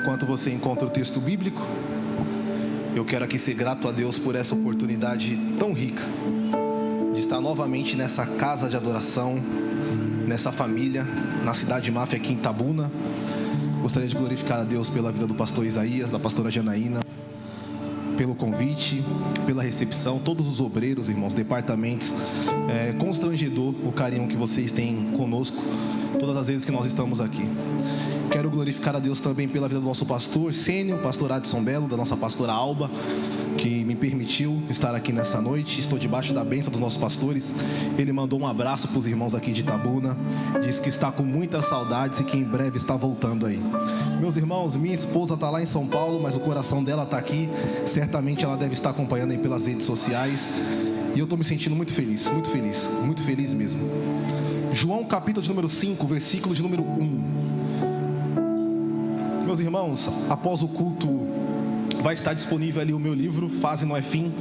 Enquanto você encontra o texto bíblico, eu quero aqui ser grato a Deus por essa oportunidade tão rica de estar novamente nessa casa de adoração, nessa família, na cidade de Máfia, aqui em Itabuna. Gostaria de glorificar a Deus pela vida do pastor Isaías, da pastora Janaína, pelo convite, pela recepção, todos os obreiros, irmãos, departamentos. É constrangedor o carinho que vocês têm conosco todas as vezes que nós estamos aqui. Quero glorificar a Deus também pela vida do nosso pastor sênior, pastor Adson Belo, da nossa pastora Alba, que me permitiu estar aqui nessa noite. Estou debaixo da bênção dos nossos pastores. Ele mandou um abraço para os irmãos aqui de Itabuna, diz que está com muitas saudades e que em breve está voltando aí. Meus irmãos, minha esposa está lá em São Paulo, mas o coração dela está aqui. Certamente ela deve estar acompanhando aí pelas redes sociais. E eu estou me sentindo muito feliz mesmo. João capítulo de número 5, versículo de número 1. Meus irmãos, após o culto vai estar disponível ali o meu livro, Fase Não É Fim.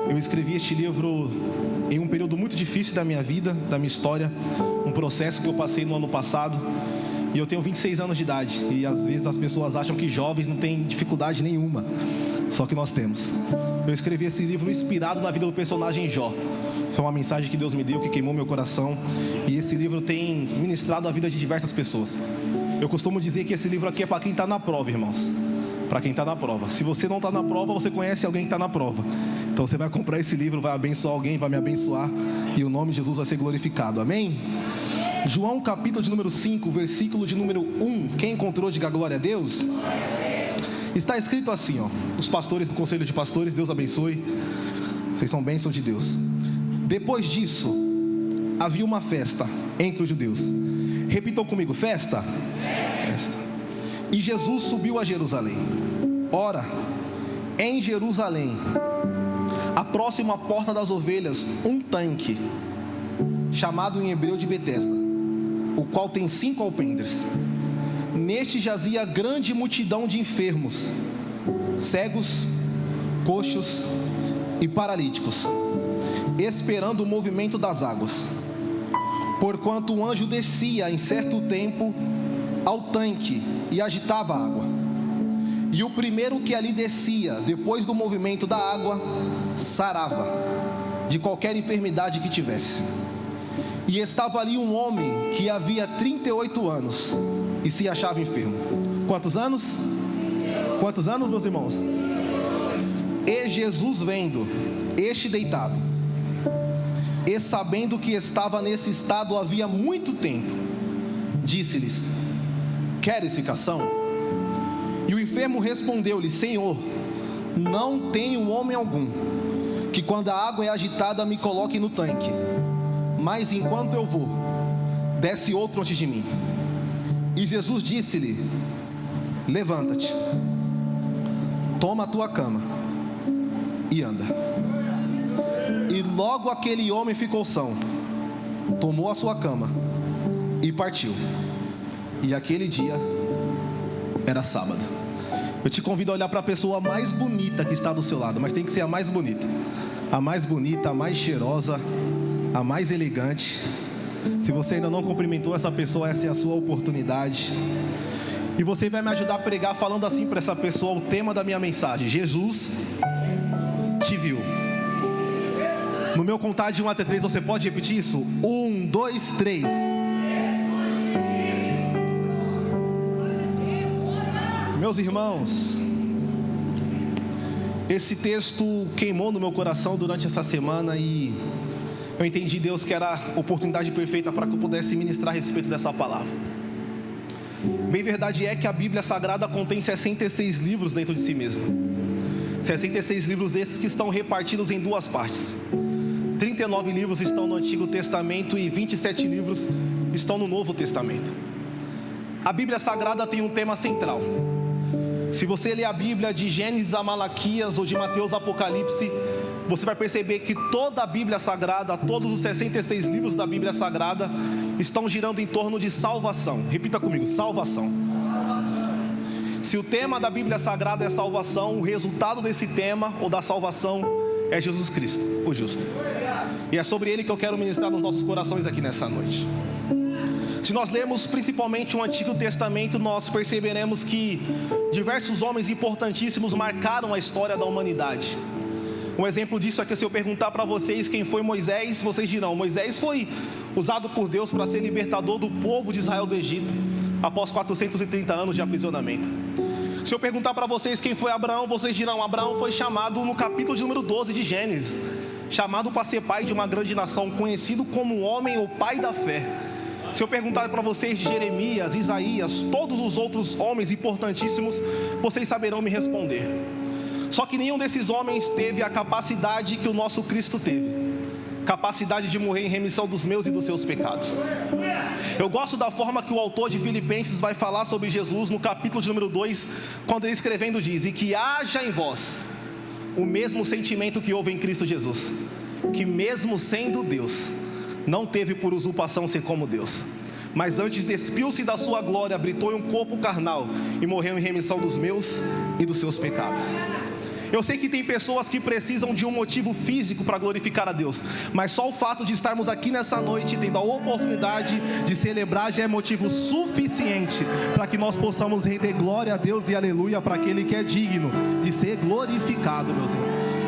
Eu escrevi este livro em um período muito difícil da minha vida, da minha história, um processo que eu passei no ano passado. E eu tenho 26 anos de idade, e às vezes as pessoas acham que jovens não têm dificuldade nenhuma, só que nós temos. Eu escrevi esse livro inspirado na vida do personagem Jó. Foi uma mensagem que Deus me deu, que queimou meu coração, e esse livro tem ministrado a vida de diversas pessoas. Eu costumo dizer que esse livro aqui é para quem está na prova, irmãos. Para quem está na prova. Se você não está na prova, você conhece alguém que está na prova. Então você vai comprar esse livro, vai abençoar alguém, vai me abençoar, e o nome de Jesus vai ser glorificado, amém? João capítulo de número 5, versículo de número 1. Quem encontrou, diga glória a Deus. Está escrito assim, ó. Os pastores do conselho de pastores, Deus abençoe. Vocês são bênçãos de Deus. Depois disso, havia uma festa entre os judeus. Repitam comigo, festa? Festa. E Jesus subiu a Jerusalém. Ora, em Jerusalém, próximo à porta das ovelhas, um tanque, chamado em hebreu de Betesda, o qual tem 5 alpendres. Neste jazia grande multidão de enfermos, cegos, coxos e paralíticos, esperando o movimento das águas. Porquanto o anjo descia em certo tempo ao tanque e agitava a água. E o primeiro que ali descia, depois do movimento da água, sarava de qualquer enfermidade que tivesse. E estava ali um homem que havia 38 anos e se achava enfermo. Quantos anos? Quantos anos, meus irmãos? E Jesus, vendo este deitado, e sabendo que estava nesse estado havia muito tempo, disse-lhes: queres ficação? E o enfermo respondeu-lhe: Senhor, não tenho homem algum que quando a água é agitada me coloque no tanque, mas enquanto eu vou, desce outro antes de mim. E Jesus disse-lhe: levanta-te, toma a tua cama e anda. E logo aquele homem ficou são, tomou a sua cama e partiu. E aquele dia era sábado. Eu te convido a olhar para a pessoa mais bonita que está do seu lado, mas tem que ser a mais bonita, a mais cheirosa, a mais elegante. Se você ainda não cumprimentou essa pessoa, essa é a sua oportunidade. E você vai me ajudar a pregar falando assim para essa pessoa o tema da minha mensagem: Jesus te viu. No meu contar de 1 até 3, você pode repetir isso? 1, 2, 3. Meus irmãos, esse texto queimou no meu coração durante essa semana e eu entendi, Deus, que era a oportunidade perfeita para que eu pudesse ministrar a respeito dessa palavra. Bem verdade é que a Bíblia Sagrada contém 66 livros dentro de si mesma. 66 livros esses que estão repartidos em 2 partes. 39 livros estão no Antigo Testamento e 27 livros estão no Novo Testamento. A Bíblia Sagrada tem um tema central. Se você ler a Bíblia de Gênesis a Malaquias ou de Mateus a Apocalipse, você vai perceber que toda a Bíblia Sagrada, todos os 66 livros da Bíblia Sagrada estão girando em torno de salvação. Repita comigo: salvação. Se o tema da Bíblia Sagrada é salvação, o resultado desse tema ou da salvação é Jesus Cristo, o justo. E é sobre Ele que eu quero ministrar nos nossos corações aqui nessa noite. Se nós lermos principalmente o Antigo Testamento, nós perceberemos que diversos homens importantíssimos marcaram a história da humanidade. Um exemplo disso é que se eu perguntar para vocês quem foi Moisés, vocês dirão: Moisés foi usado por Deus para ser libertador do povo de Israel do Egito, após 430 anos de aprisionamento. Se eu perguntar para vocês quem foi Abraão, vocês dirão: Abraão foi chamado no capítulo de número 12 de Gênesis, chamado para ser pai de uma grande nação, conhecido como homem ou pai da fé. Se eu perguntar para vocês de Jeremias, Isaías, todos os outros homens importantíssimos, vocês saberão me responder. Só que nenhum desses homens teve a capacidade que o nosso Cristo teve, capacidade de morrer em remissão dos meus e dos seus pecados. Eu gosto da forma que o autor de Filipenses vai falar sobre Jesus no capítulo de número 2, quando ele escrevendo diz: e que haja em vós o mesmo sentimento que houve em Cristo Jesus, que mesmo sendo Deus, não teve por usurpação ser como Deus, mas antes despiu-se da sua glória, habitou em um corpo carnal e morreu em remissão dos meus e dos seus pecados. Eu sei que tem pessoas que precisam de um motivo físico para glorificar a Deus, mas só o fato de estarmos aqui nessa noite, tendo a oportunidade de celebrar, já é motivo suficiente para que nós possamos render glória a Deus e aleluia para aquele que é digno de ser glorificado, meus irmãos.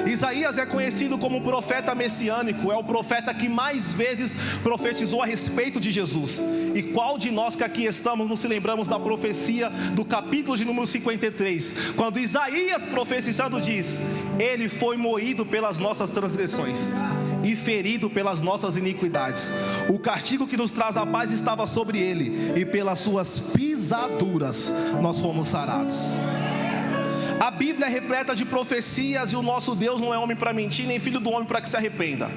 Isaías é conhecido como profeta messiânico, é o profeta que mais vezes profetizou a respeito de Jesus. E qual de nós que aqui estamos não se lembramos da profecia do capítulo de número 53, quando Isaías profetizando diz: ele foi moído pelas nossas transgressões e ferido pelas nossas iniquidades, o castigo que nos traz a paz estava sobre ele, e pelas suas pisaduras nós fomos sarados. A Bíblia é repleta de profecias, e o nosso Deus não é homem para mentir, nem filho do homem para que se arrependa.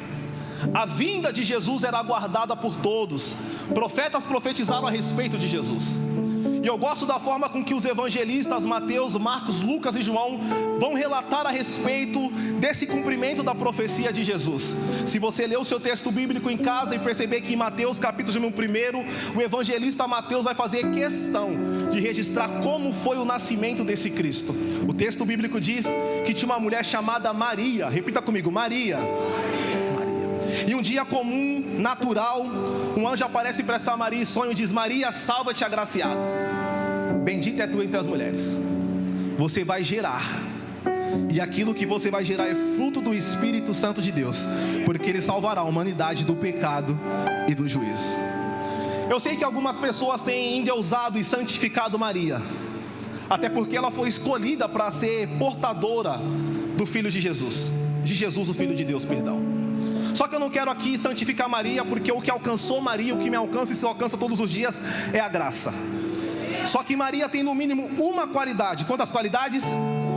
A vinda de Jesus era aguardada por todos. Profetas profetizaram a respeito de Jesus. E eu gosto da forma com que os evangelistas Mateus, Marcos, Lucas e João vão relatar a respeito desse cumprimento da profecia de Jesus. Se você ler o seu texto bíblico em casa e perceber que em Mateus capítulo 1, o evangelista Mateus vai fazer questão de registrar como foi o nascimento desse Cristo. O texto bíblico diz que tinha uma mulher chamada Maria. Repita comigo: Maria. E um dia comum, natural, um anjo aparece para essa Maria em sonho e diz: Maria, salva-te, agraciada, bendita é tu entre as mulheres. Você vai gerar, e aquilo que você vai gerar é fruto do Espírito Santo de Deus, porque Ele salvará a humanidade do pecado e do juízo. Eu sei que algumas pessoas têm endeusado e santificado Maria, até porque ela foi escolhida para ser portadora do Filho de Jesus, o Filho de Deus, perdão. Só que eu não quero aqui santificar Maria, porque o que alcançou Maria, o que me alcança e se alcança todos os dias, é a graça. Só que Maria tem no mínimo uma qualidade. Quantas qualidades?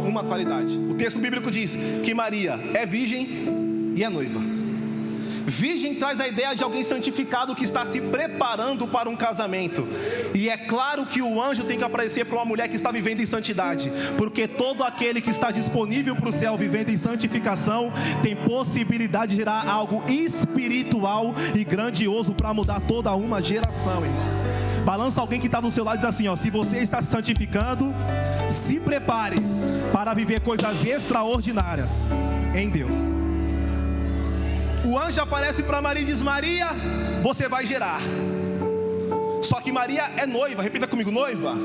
Uma qualidade. O texto bíblico diz que Maria é virgem e é noiva. Virgem traz a ideia de alguém santificado que está se preparando para um casamento. E é claro que o anjo tem que aparecer para uma mulher que está vivendo em santidade, porque todo aquele que está disponível para o céu vivendo em santificação tem possibilidade de gerar algo espiritual e grandioso para mudar toda uma geração, irmão. Balança alguém que está do seu lado e diz assim: ó, se você está se santificando, se prepare para viver coisas extraordinárias em Deus. O anjo aparece para Maria e diz: Maria, você vai gerar. Só que Maria é noiva. Repita comigo: noiva.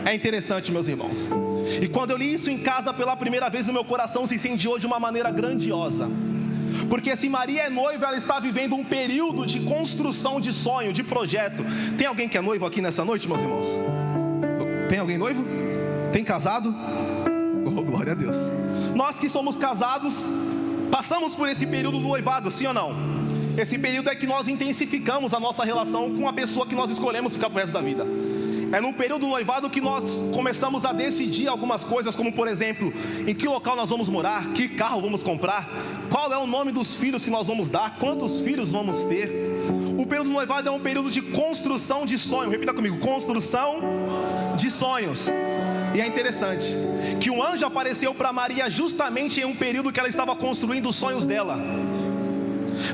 É interessante, meus irmãos. E quando eu li isso em casa pela primeira vez, o meu coração se incendiou de uma maneira grandiosa. Porque se Maria é noiva, ela está vivendo um período de construção de sonho, de projeto. Tem alguém que é noivo aqui nessa noite, meus irmãos? Tem alguém noivo? Tem casado? Oh, glória a Deus. Nós que somos casados passamos por esse período do noivado, sim ou não? Esse período é que nós intensificamos a nossa relação com a pessoa que nós escolhemos ficar pro resto da vida. É no período do noivado que nós começamos a decidir algumas coisas, como por exemplo, em que local nós vamos morar, que carro vamos comprar, qual é o nome dos filhos que nós vamos dar, quantos filhos vamos ter. O período do noivado é um período de construção de sonho. Repita comigo: construção de sonhos. E é interessante que um anjo apareceu para Maria justamente em um período que ela estava construindo os sonhos dela.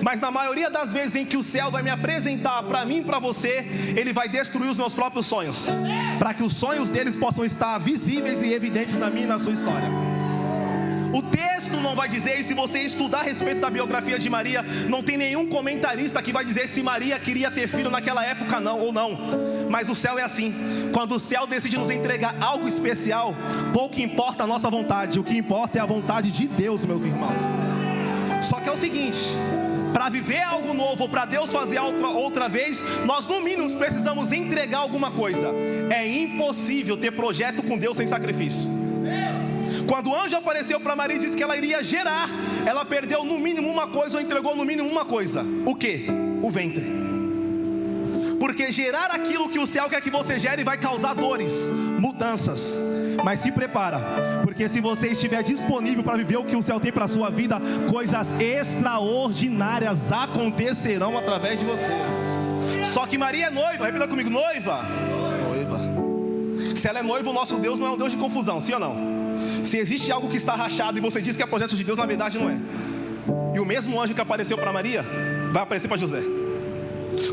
Mas na maioria das vezes em que o céu vai me apresentar para mim e para você, ele vai destruir os meus próprios sonhos, para que os sonhos deles possam estar visíveis e evidentes na minha e na sua história. O texto não vai dizer, e se você estudar a respeito da biografia de Maria, não tem nenhum comentarista que vai dizer se Maria queria ter filho naquela época ou não. Mas o céu é assim, quando o céu decide nos entregar algo especial, pouco importa a nossa vontade, o que importa é a vontade de Deus, meus irmãos. Só que é o seguinte, para viver algo novo, para Deus fazer outra vez, nós no mínimo precisamos entregar alguma coisa. É impossível ter projeto com Deus sem sacrifício. Quando o anjo apareceu para Maria e disse que ela iria gerar, ela perdeu no mínimo uma coisa, ou entregou no mínimo uma coisa. O quê? O ventre. Porque gerar aquilo que o céu quer que você gere vai causar dores, mudanças. Mas se prepara, porque se você estiver disponível para viver o que o céu tem para a sua vida, coisas extraordinárias acontecerão através de você. Só que Maria é noiva, repita comigo, noiva. Se ela é noiva, o nosso Deus não é um Deus de confusão, sim ou não? Se existe algo que está rachado e você diz que é projeto de Deus, na verdade não é. E o mesmo anjo que apareceu para Maria, vai aparecer para José.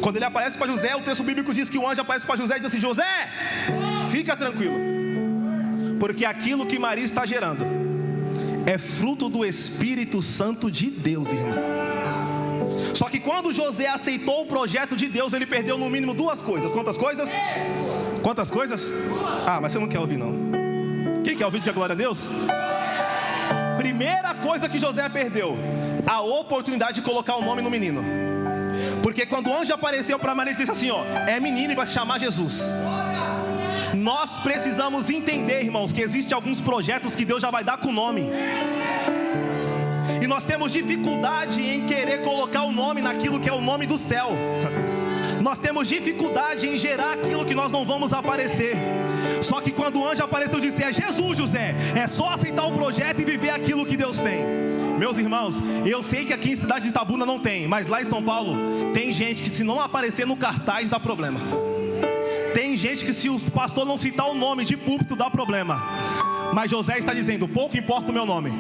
Quando ele aparece para José, o texto bíblico diz que o anjo aparece para José e diz assim: José, fica tranquilo, porque aquilo que Maria está gerando é fruto do Espírito Santo de Deus, irmão. Só que quando José aceitou o projeto de Deus, ele perdeu no mínimo duas coisas. Quantas coisas? Quantas coisas? Ah, mas você não quer ouvir não. Quem quer ouvir? Diga glória a Deus. Primeira coisa que José perdeu: a oportunidade de colocar o nome no menino. Porque quando o anjo apareceu para Maria e disse assim, ó, é menino e vai se chamar Jesus. Nós precisamos entender, irmãos, que existem alguns projetos que Deus já vai dar com o nome. E nós temos dificuldade em querer colocar o nome naquilo que é o nome do céu. Nós temos dificuldade em gerar aquilo que nós não vamos aparecer. Só que quando o anjo apareceu e disse, é Jesus, José, é só aceitar o projeto e viver aquilo que Deus tem. Meus irmãos, eu sei que aqui em Cidade de Itabuna não tem, mas lá em São Paulo tem gente que se não aparecer no cartaz dá problema. Tem gente que se o pastor não citar o nome de púlpito dá problema. Mas José está dizendo, pouco importa o meu nome.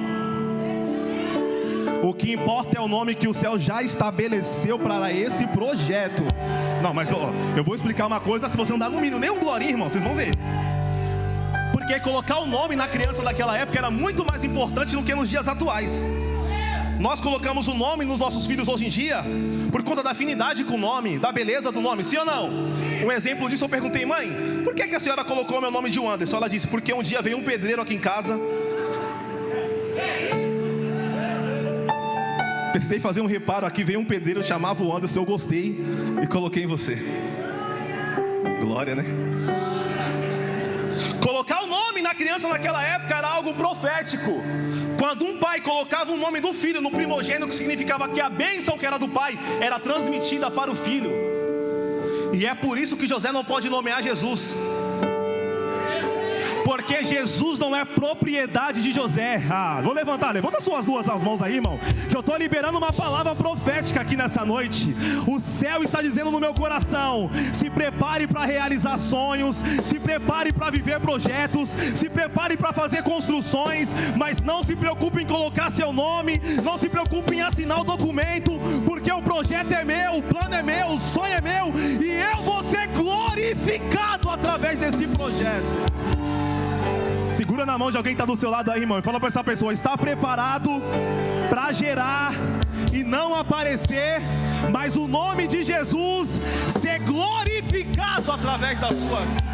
O que importa é o nome que o céu já estabeleceu para esse projeto. Não, mas ó, eu vou explicar uma coisa, se você não dá no mínimo nem um glorinho, irmão, vocês vão ver. Porque colocar o nome na criança daquela época era muito mais importante do que nos dias atuais. Nós colocamos o nome nos nossos filhos hoje em dia por conta da afinidade com o nome, da beleza do nome, sim ou não? Um exemplo disso, eu perguntei, mãe, por que a senhora colocou o meu nome de Wanderson? Ela disse, porque um dia veio um pedreiro aqui em casa. Precisei fazer um reparo aqui, veio um pedreiro, eu chamava o Anderson, eu gostei e coloquei em você. Glória, né? Colocar o nome na criança naquela época era algo profético. Quando um pai colocava o nome do filho no primogênito, que significava que a bênção que era do pai era transmitida para o filho. E é por isso que José não pode nomear Jesus, porque Jesus não é propriedade de José. Vou levantar, levanta suas duas mãos aí, irmão, que eu estou liberando uma palavra profética aqui nessa noite. O céu está dizendo no meu coração, se prepare para realizar sonhos, se prepare para viver projetos, se prepare para fazer construções, mas não se preocupe em colocar seu nome, não se preocupe em assinar o documento, porque o projeto é meu, o plano é meu, o sonho é meu, e eu vou ser glorificado através desse projeto. Segura na mão de alguém que está do seu lado aí, irmão, e fala para essa pessoa, está preparado para gerar e não aparecer, mas o nome de Jesus ser glorificado através da sua vida.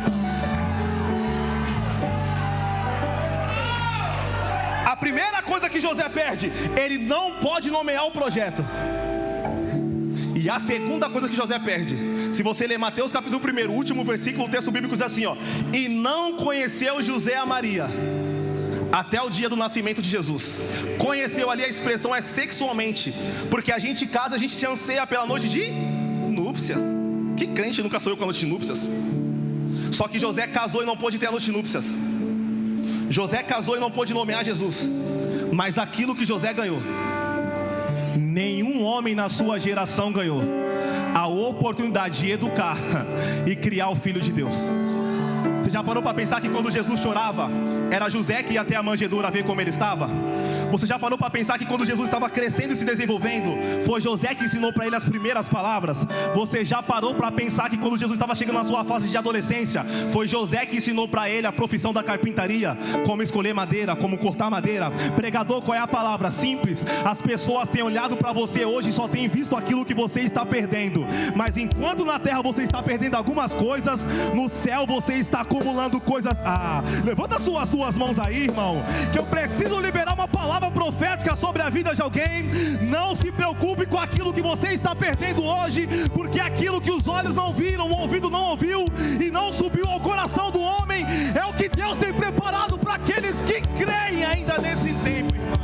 A primeira coisa que José perde, ele não pode nomear o projeto. E a segunda coisa que José perde, se você ler Mateus capítulo 1, o último versículo, o texto bíblico diz assim, ó, e não conheceu José a Maria até o dia do nascimento de Jesus. Conheceu ali, a expressão é sexualmente, porque a gente casa, a gente se anseia pela noite de núpcias. Que crente nunca sonhou com a noite de núpcias? Só que José casou e não pôde ter a noite de núpcias. José casou e não pôde nomear Jesus. Mas aquilo que José ganhou, nenhum homem na sua geração ganhou: a oportunidade de educar e criar o Filho de Deus. Você já parou para pensar que quando Jesus chorava, era José que ia até a manjedoura ver como ele estava? Você já parou para pensar que quando Jesus estava crescendo e se desenvolvendo, foi José que ensinou para ele as primeiras palavras? Você já parou para pensar que quando Jesus estava chegando na sua fase de adolescência, foi José que ensinou para ele a profissão da carpintaria? Como escolher madeira, como cortar madeira? Pregador, qual é a palavra? Simples. As pessoas têm olhado para você hoje e só têm visto aquilo que você está perdendo. Mas enquanto na terra você está perdendo algumas coisas, no céu você está acumulando coisas. Levanta suas duas mãos aí, irmão, que eu preciso liberar uma palavra profética sobre a vida de alguém. Não se preocupe com aquilo que você está perdendo hoje, porque aquilo que os olhos não viram, o ouvido não ouviu e não subiu ao coração do homem, é o que Deus tem preparado para aqueles que creem ainda nesse tempo, irmão.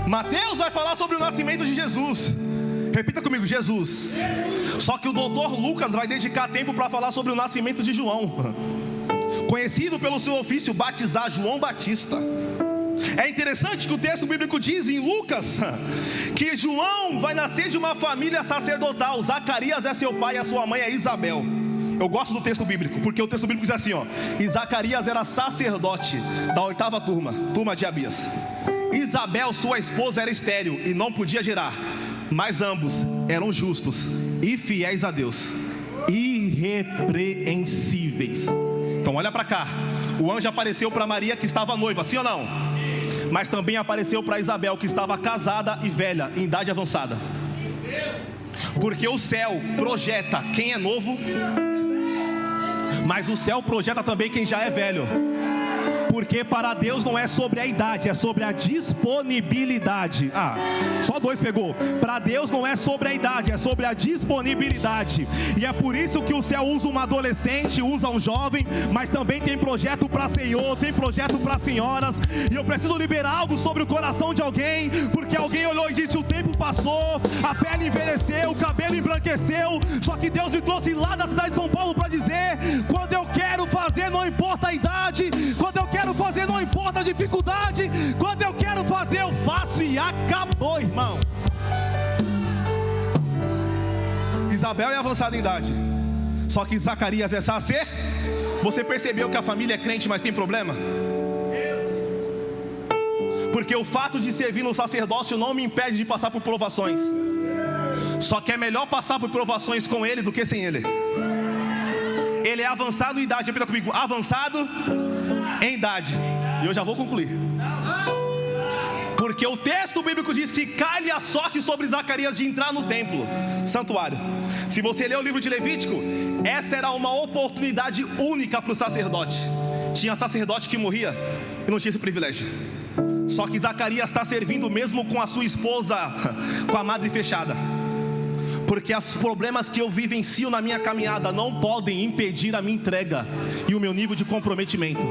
Mateus vai falar sobre o nascimento de Jesus. Repita comigo, Jesus. Só que o doutor Lucas vai dedicar tempo para falar sobre o nascimento de João, conhecido pelo seu ofício batizar, João Batista. É interessante que o texto bíblico diz em Lucas que João vai nascer de uma família sacerdotal. Zacarias é seu pai e a sua mãe é Isabel. Eu gosto do texto bíblico, porque o texto bíblico diz assim, e Zacarias era sacerdote da 8ª turma de Abias. Isabel, sua esposa, era estéril e não podia gerar, mas ambos eram justos e fiéis a Deus, irrepreensíveis. Então olha para cá, o anjo apareceu para Maria que estava noiva, sim ou não? Mas também apareceu para Isabel que estava casada e velha, em idade avançada. Porque o céu projeta quem é novo, mas o céu projeta também quem já é velho. Porque para Deus não é sobre a idade, é sobre a disponibilidade. Só 2 pegou. Para Deus não é sobre a idade, é sobre a disponibilidade. E é por isso que o céu usa uma adolescente, usa um jovem, mas também tem projeto para senhor, tem projeto para senhoras. E eu preciso liberar algo sobre o coração de alguém, porque alguém olhou e disse: o tempo passou, a pele envelheceu, o cabelo embranqueceu. Só que Deus me trouxe lá da cidade de São Paulo para dizer: quando eu quero fazer, não importa a idade. Quando eu quero fazer, não importa a dificuldade. Quando eu quero fazer, eu faço e acabou, irmão. Isabel é avançada em idade, só que Zacarias é sacer. Você percebeu que a família é crente, mas tem problema? Porque o fato de servir no sacerdócio não me impede de passar por provações. Só que é melhor passar por provações com ele do que sem ele. Ele é avançado em idade, repita comigo, avançado em idade. E eu já vou concluir. Porque o texto bíblico diz que cai-lhe a sorte sobre Zacarias de entrar no templo, santuário. Se você ler o livro de Levítico, essa era uma oportunidade única para o sacerdote. Tinha sacerdote que morria e não tinha esse privilégio. Só que Zacarias está servindo mesmo com a sua esposa, com a madre fechada. Porque os problemas que eu vivencio na minha caminhada não podem impedir a minha entrega e o meu nível de comprometimento.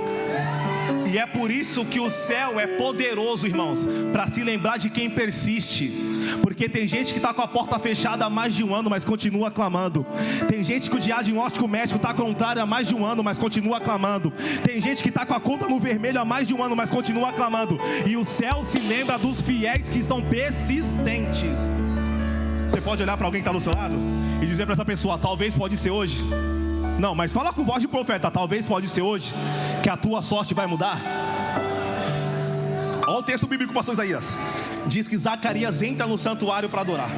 E é por isso que o céu é poderoso, irmãos, para se lembrar de quem persiste. Porque tem gente que está com a porta fechada há mais de um ano, mas continua clamando. Tem gente que o diagnóstico médico está contrário há mais de um ano, mas continua clamando. Tem gente que está com a conta no vermelho há mais de um ano, mas continua clamando. E o céu se lembra dos fiéis que são persistentes. Você pode olhar para alguém que está do seu lado e dizer para essa pessoa: talvez pode ser hoje. Não, mas fala com voz de profeta: talvez pode ser hoje que a tua sorte vai mudar. Olha o texto bíblico, pastor Isaías. Diz que Zacarias entra no santuário para adorar.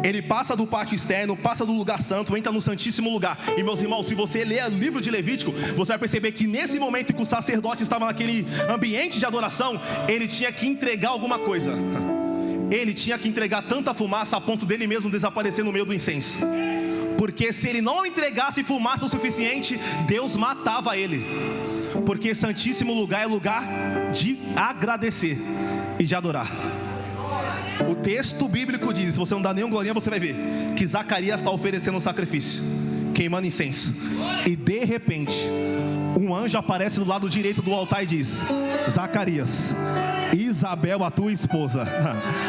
Ele passa do pátio externo, passa do lugar santo, entra no santíssimo lugar. E meus irmãos, se você ler o livro de Levítico, você vai perceber que nesse momento em que o sacerdote estava naquele ambiente de adoração, ele tinha que entregar alguma coisa. Ele tinha que entregar tanta fumaça a ponto dele mesmo desaparecer no meio do incenso. Porque se ele não entregasse fumaça o suficiente, Deus matava ele. Porque santíssimo lugar é lugar de agradecer e de adorar. O texto bíblico diz, se você não dá nenhum glória, você vai ver que Zacarias está oferecendo um sacrifício, queimando incenso. E de repente, um anjo aparece do lado direito do altar e diz: Zacarias, Isabel, a tua esposa,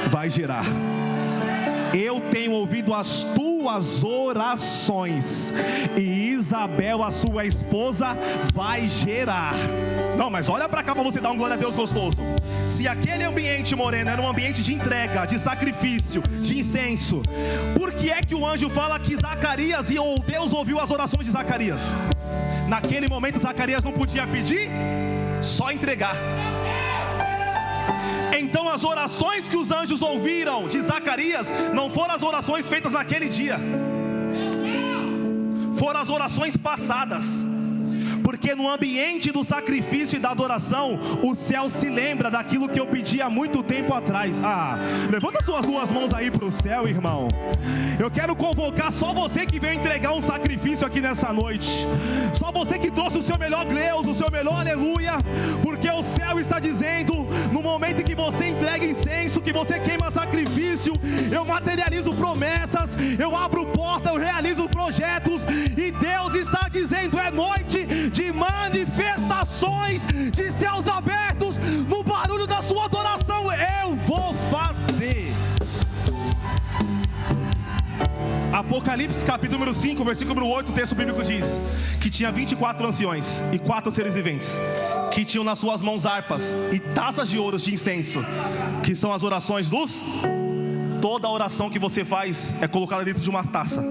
vai gerar. eu tenho ouvido as tuas orações, e Isabel, a sua esposa, vai gerar. Não, mas olha para cá para você dar um glória a Deus gostoso. Se aquele ambiente, Moreno, era um ambiente de entrega, de sacrifício, de incenso, por que é que o anjo fala que Zacarias ou Deus ouviu as orações de Zacarias? Naquele momento Zacarias não podia pedir, só entregar. Então as orações que os anjos ouviram de Zacarias não foram as orações feitas naquele dia, foram as orações passadas. Porque no ambiente do sacrifício e da adoração, o céu se lembra daquilo que eu pedi há muito tempo atrás. Levanta suas duas mãos aí para o céu, irmão. Eu quero convocar só você que veio entregar um sacrifício aqui nessa noite, só você que trouxe o seu melhor Deus, o seu melhor aleluia, porque o céu está dizendo, no momento em que você entrega incenso, que você queima sacrifício, eu materializo promessas, eu abro porta, eu realizo projetos, e Deus está dizendo, é noite de manifestações, de céus abertos, no barulho da sua adoração, eu vou fazer. Apocalipse capítulo número 5, versículo número 8, o texto bíblico diz que tinha 24 anciões e 4 seres viventes, que tinham nas suas mãos harpas e taças de ouro de incenso, que são as orações dos... Toda oração que você faz é colocada dentro de uma taça.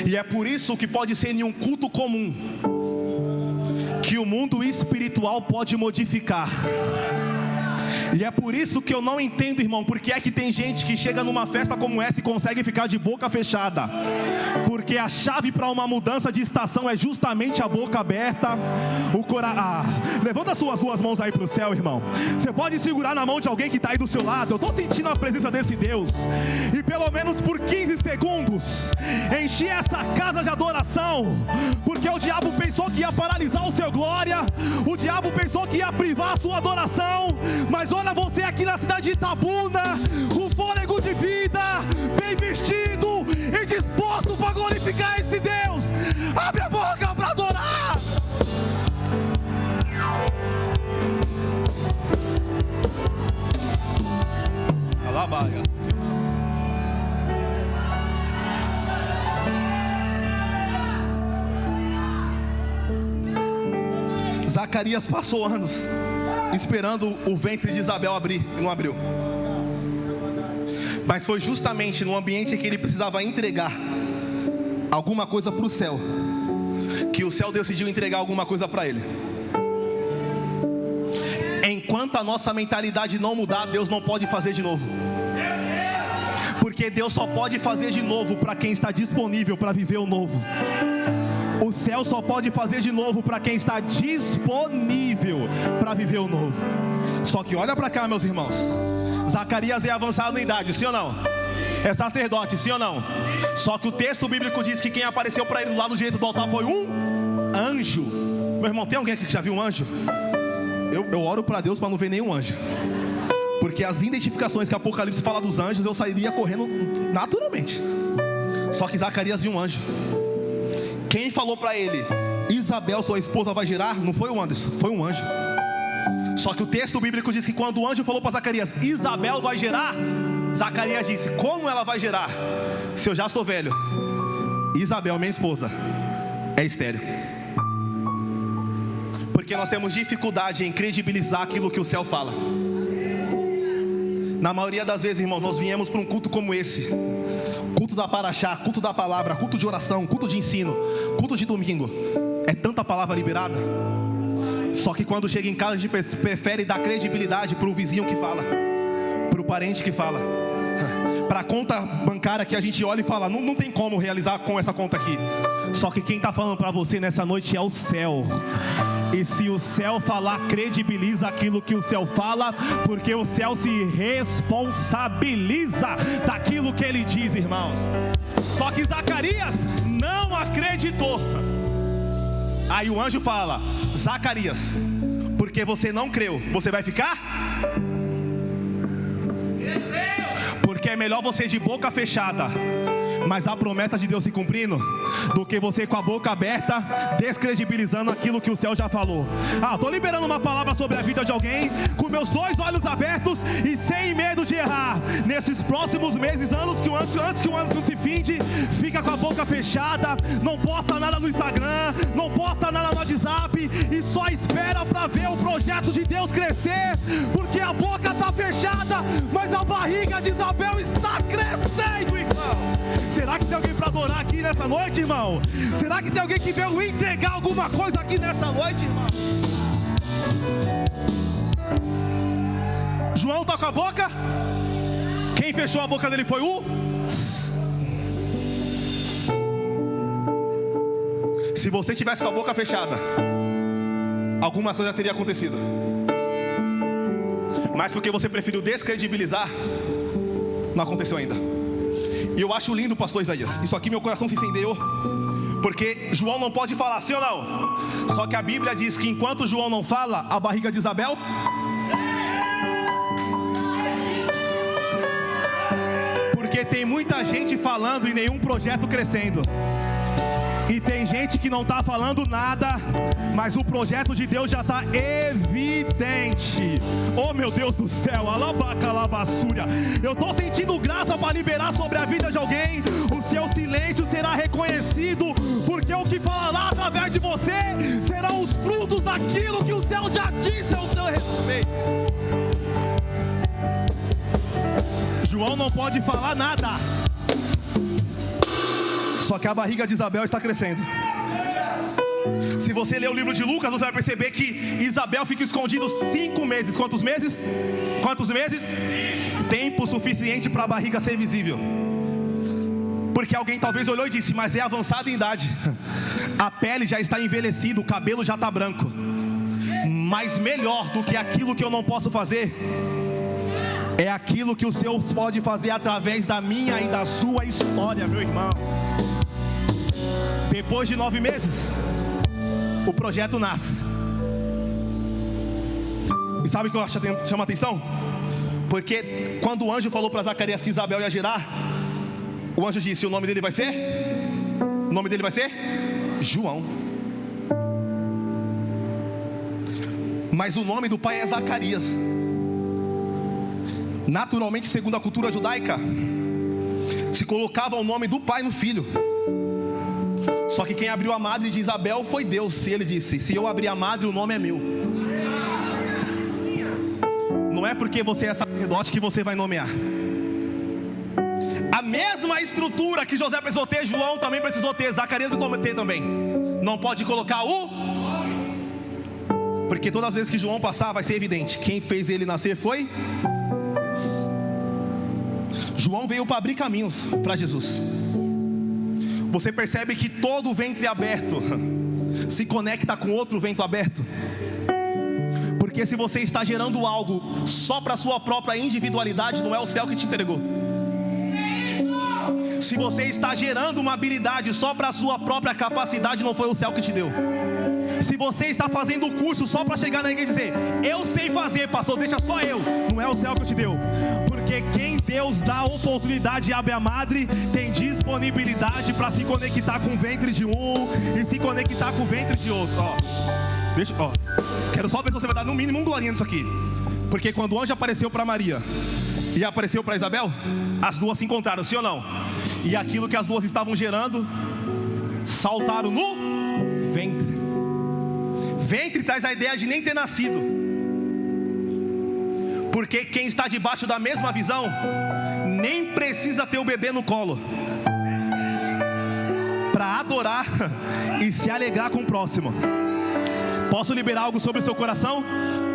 E é por isso que pode ser em um culto comum que o mundo espiritual pode modificar. E é por isso que eu não entendo, irmão, porque é que tem gente que chega numa festa como essa e consegue ficar de boca fechada. Porque a chave para uma mudança de estação é justamente a boca aberta, o coração. Levanta suas duas mãos aí para o céu, irmão. Você pode segurar na mão de alguém que está aí do seu lado. Eu estou sentindo a presença desse Deus. E pelo menos por 15 segundos enchi essa casa de adoração, porque o diabo pensou que ia paralisar o seu glória, o diabo pensou que ia privar a sua adoração, mas olha você aqui na cidade de Itabuna, com fôlego de vida, bem vestido e disposto para glorificar esse Deus. Abre a boca para adorar. Alabaia. Zacarias passou anos esperando o ventre de Isabel abrir, e não abriu. Mas foi justamente no ambiente em que ele precisava entregar alguma coisa para o céu, que o céu decidiu entregar alguma coisa para ele. Enquanto a nossa mentalidade não mudar, Deus não pode fazer de novo. Porque Deus só pode fazer de novo para quem está disponível para viver o novo. O céu só pode fazer de novo para quem está disponível para viver o novo. Só que olha para cá, meus irmãos. Zacarias é avançado em idade, sim ou não? É sacerdote, sim ou não? Só que o texto bíblico diz que quem apareceu para ele do lado direito do altar foi um anjo. Meu irmão, tem alguém aqui que já viu um anjo? Eu oro para Deus para não ver nenhum anjo, porque as identificações que Apocalipse fala dos anjos, eu sairia correndo naturalmente. Só que Zacarias viu um anjo. Quem falou para ele, Isabel, sua esposa, vai gerar? Não foi o Anderson, foi um anjo. Só que o texto bíblico diz que quando o anjo falou para Zacarias, Isabel vai gerar, Zacarias disse, como ela vai gerar? Se eu já sou velho, Isabel, minha esposa, é estéril. Porque nós temos dificuldade em credibilizar aquilo que o céu fala. Na maioria das vezes, irmãos, nós viemos para um culto como esse, culto da paraxá, culto da palavra, culto de oração, culto de ensino, culto de domingo. É tanta palavra liberada. Só que quando chega em casa a gente prefere dar credibilidade para o vizinho que fala, para o parente que fala, para a conta bancária que a gente olha e fala, não tem como realizar com essa conta aqui. Só que quem está falando para você nessa noite é o céu. E se o céu falar, credibiliza aquilo que o céu fala, porque o céu se responsabiliza daquilo que ele diz, irmãos. Só que Zacarias não acreditou. Aí o anjo fala, Zacarias, porque você não creu, você vai ficar? Porque é melhor você de boca fechada, mas a promessa de Deus se cumprindo, do que você com a boca aberta, descredibilizando aquilo que o céu já falou. Estou liberando uma palavra sobre a vida de alguém, com meus 2 olhos abertos e sem medo de errar. nesses próximos meses, antes que o ano se finde, fica com a boca fechada, não posta nada no Instagram, não posta nada no WhatsApp, e só espera para ver o projeto de Deus crescer, porque a boca está fechada, mas a barriga de Isabel está crescendo, irmão. Será que tem alguém para adorar aqui nessa noite, irmão? Será que tem alguém que veio entregar alguma coisa aqui nessa noite, irmão? João tá com a boca. Quem fechou a boca dele foi o... Se você tivesse com a boca fechada, alguma coisa teria acontecido. Mas porque você preferiu descredibilizar, não aconteceu ainda. E eu acho lindo, pastor Isaías, isso aqui meu coração se incendiou, porque João não pode falar, sim ou não? Só que a Bíblia diz que enquanto João não fala, a barriga de Isabel... Porque tem muita gente falando e nenhum projeto crescendo. E tem gente que não está falando nada, mas o projeto de Deus já está evidente. Oh meu Deus do céu, alabacalabassúria. Eu estou sentindo graça para liberar sobre a vida de alguém. O seu silêncio será reconhecido, porque o que falará através de você serão os frutos daquilo que o céu já disse ao seu respeito. João não pode falar nada, só que a barriga de Isabel está crescendo. Se você ler o livro de Lucas, você vai perceber que Isabel fica escondida 5 meses. Quantos meses? Quantos meses? Tempo suficiente para a barriga ser visível. Porque alguém talvez olhou e disse, mas é avançado em idade, a pele já está envelhecida, o cabelo já está branco. Mas melhor do que aquilo que eu não posso fazer é aquilo que o Senhor pode fazer através da minha e da sua história, meu irmão. Depois de 9 meses, o projeto nasce. E sabe o que eu acho que chama atenção? Porque quando o anjo falou para Zacarias que Isabel ia gerar, o anjo disse, o nome dele vai ser? O nome dele vai ser? João. Mas o nome do pai é Zacarias. Naturalmente, segundo a cultura judaica, se colocava o nome do pai no filho. Só que quem abriu a madre de Isabel foi Deus. E ele disse, se eu abrir a madre, o nome é meu. Não é porque você é sacerdote que você vai nomear. A mesma estrutura que José precisou ter, João também precisou ter, Zacarias precisou ter também. Não pode colocar o... Porque todas as vezes que João passar, vai ser evidente, quem fez ele nascer foi... João veio para abrir caminhos para Jesus. Você percebe que todo ventre aberto se conecta com outro ventre aberto. Porque se você está gerando algo só para a sua própria individualidade, não é o céu que te entregou. Se você está gerando uma habilidade só para a sua própria capacidade, não foi o céu que te deu. Se você está fazendo o curso só para chegar na igreja e dizer, eu sei fazer, pastor, deixa só eu, não é o céu que te deu. Porque quem Deus dá a oportunidade e abre a madre, tem disponibilidade para se conectar com o ventre de um e se conectar com o ventre de outro. Quero só ver se você vai dar no mínimo um glorinha nisso aqui. Porque quando o anjo apareceu para Maria e apareceu para Isabel, as duas se encontraram, sim ou não? E aquilo que as duas estavam gerando, saltaram no ventre. Ventre traz a ideia de nem ter nascido. Porque quem está debaixo da mesma visão nem precisa ter o bebê no colo para adorar e se alegrar com o próximo. Posso liberar algo sobre o seu coração?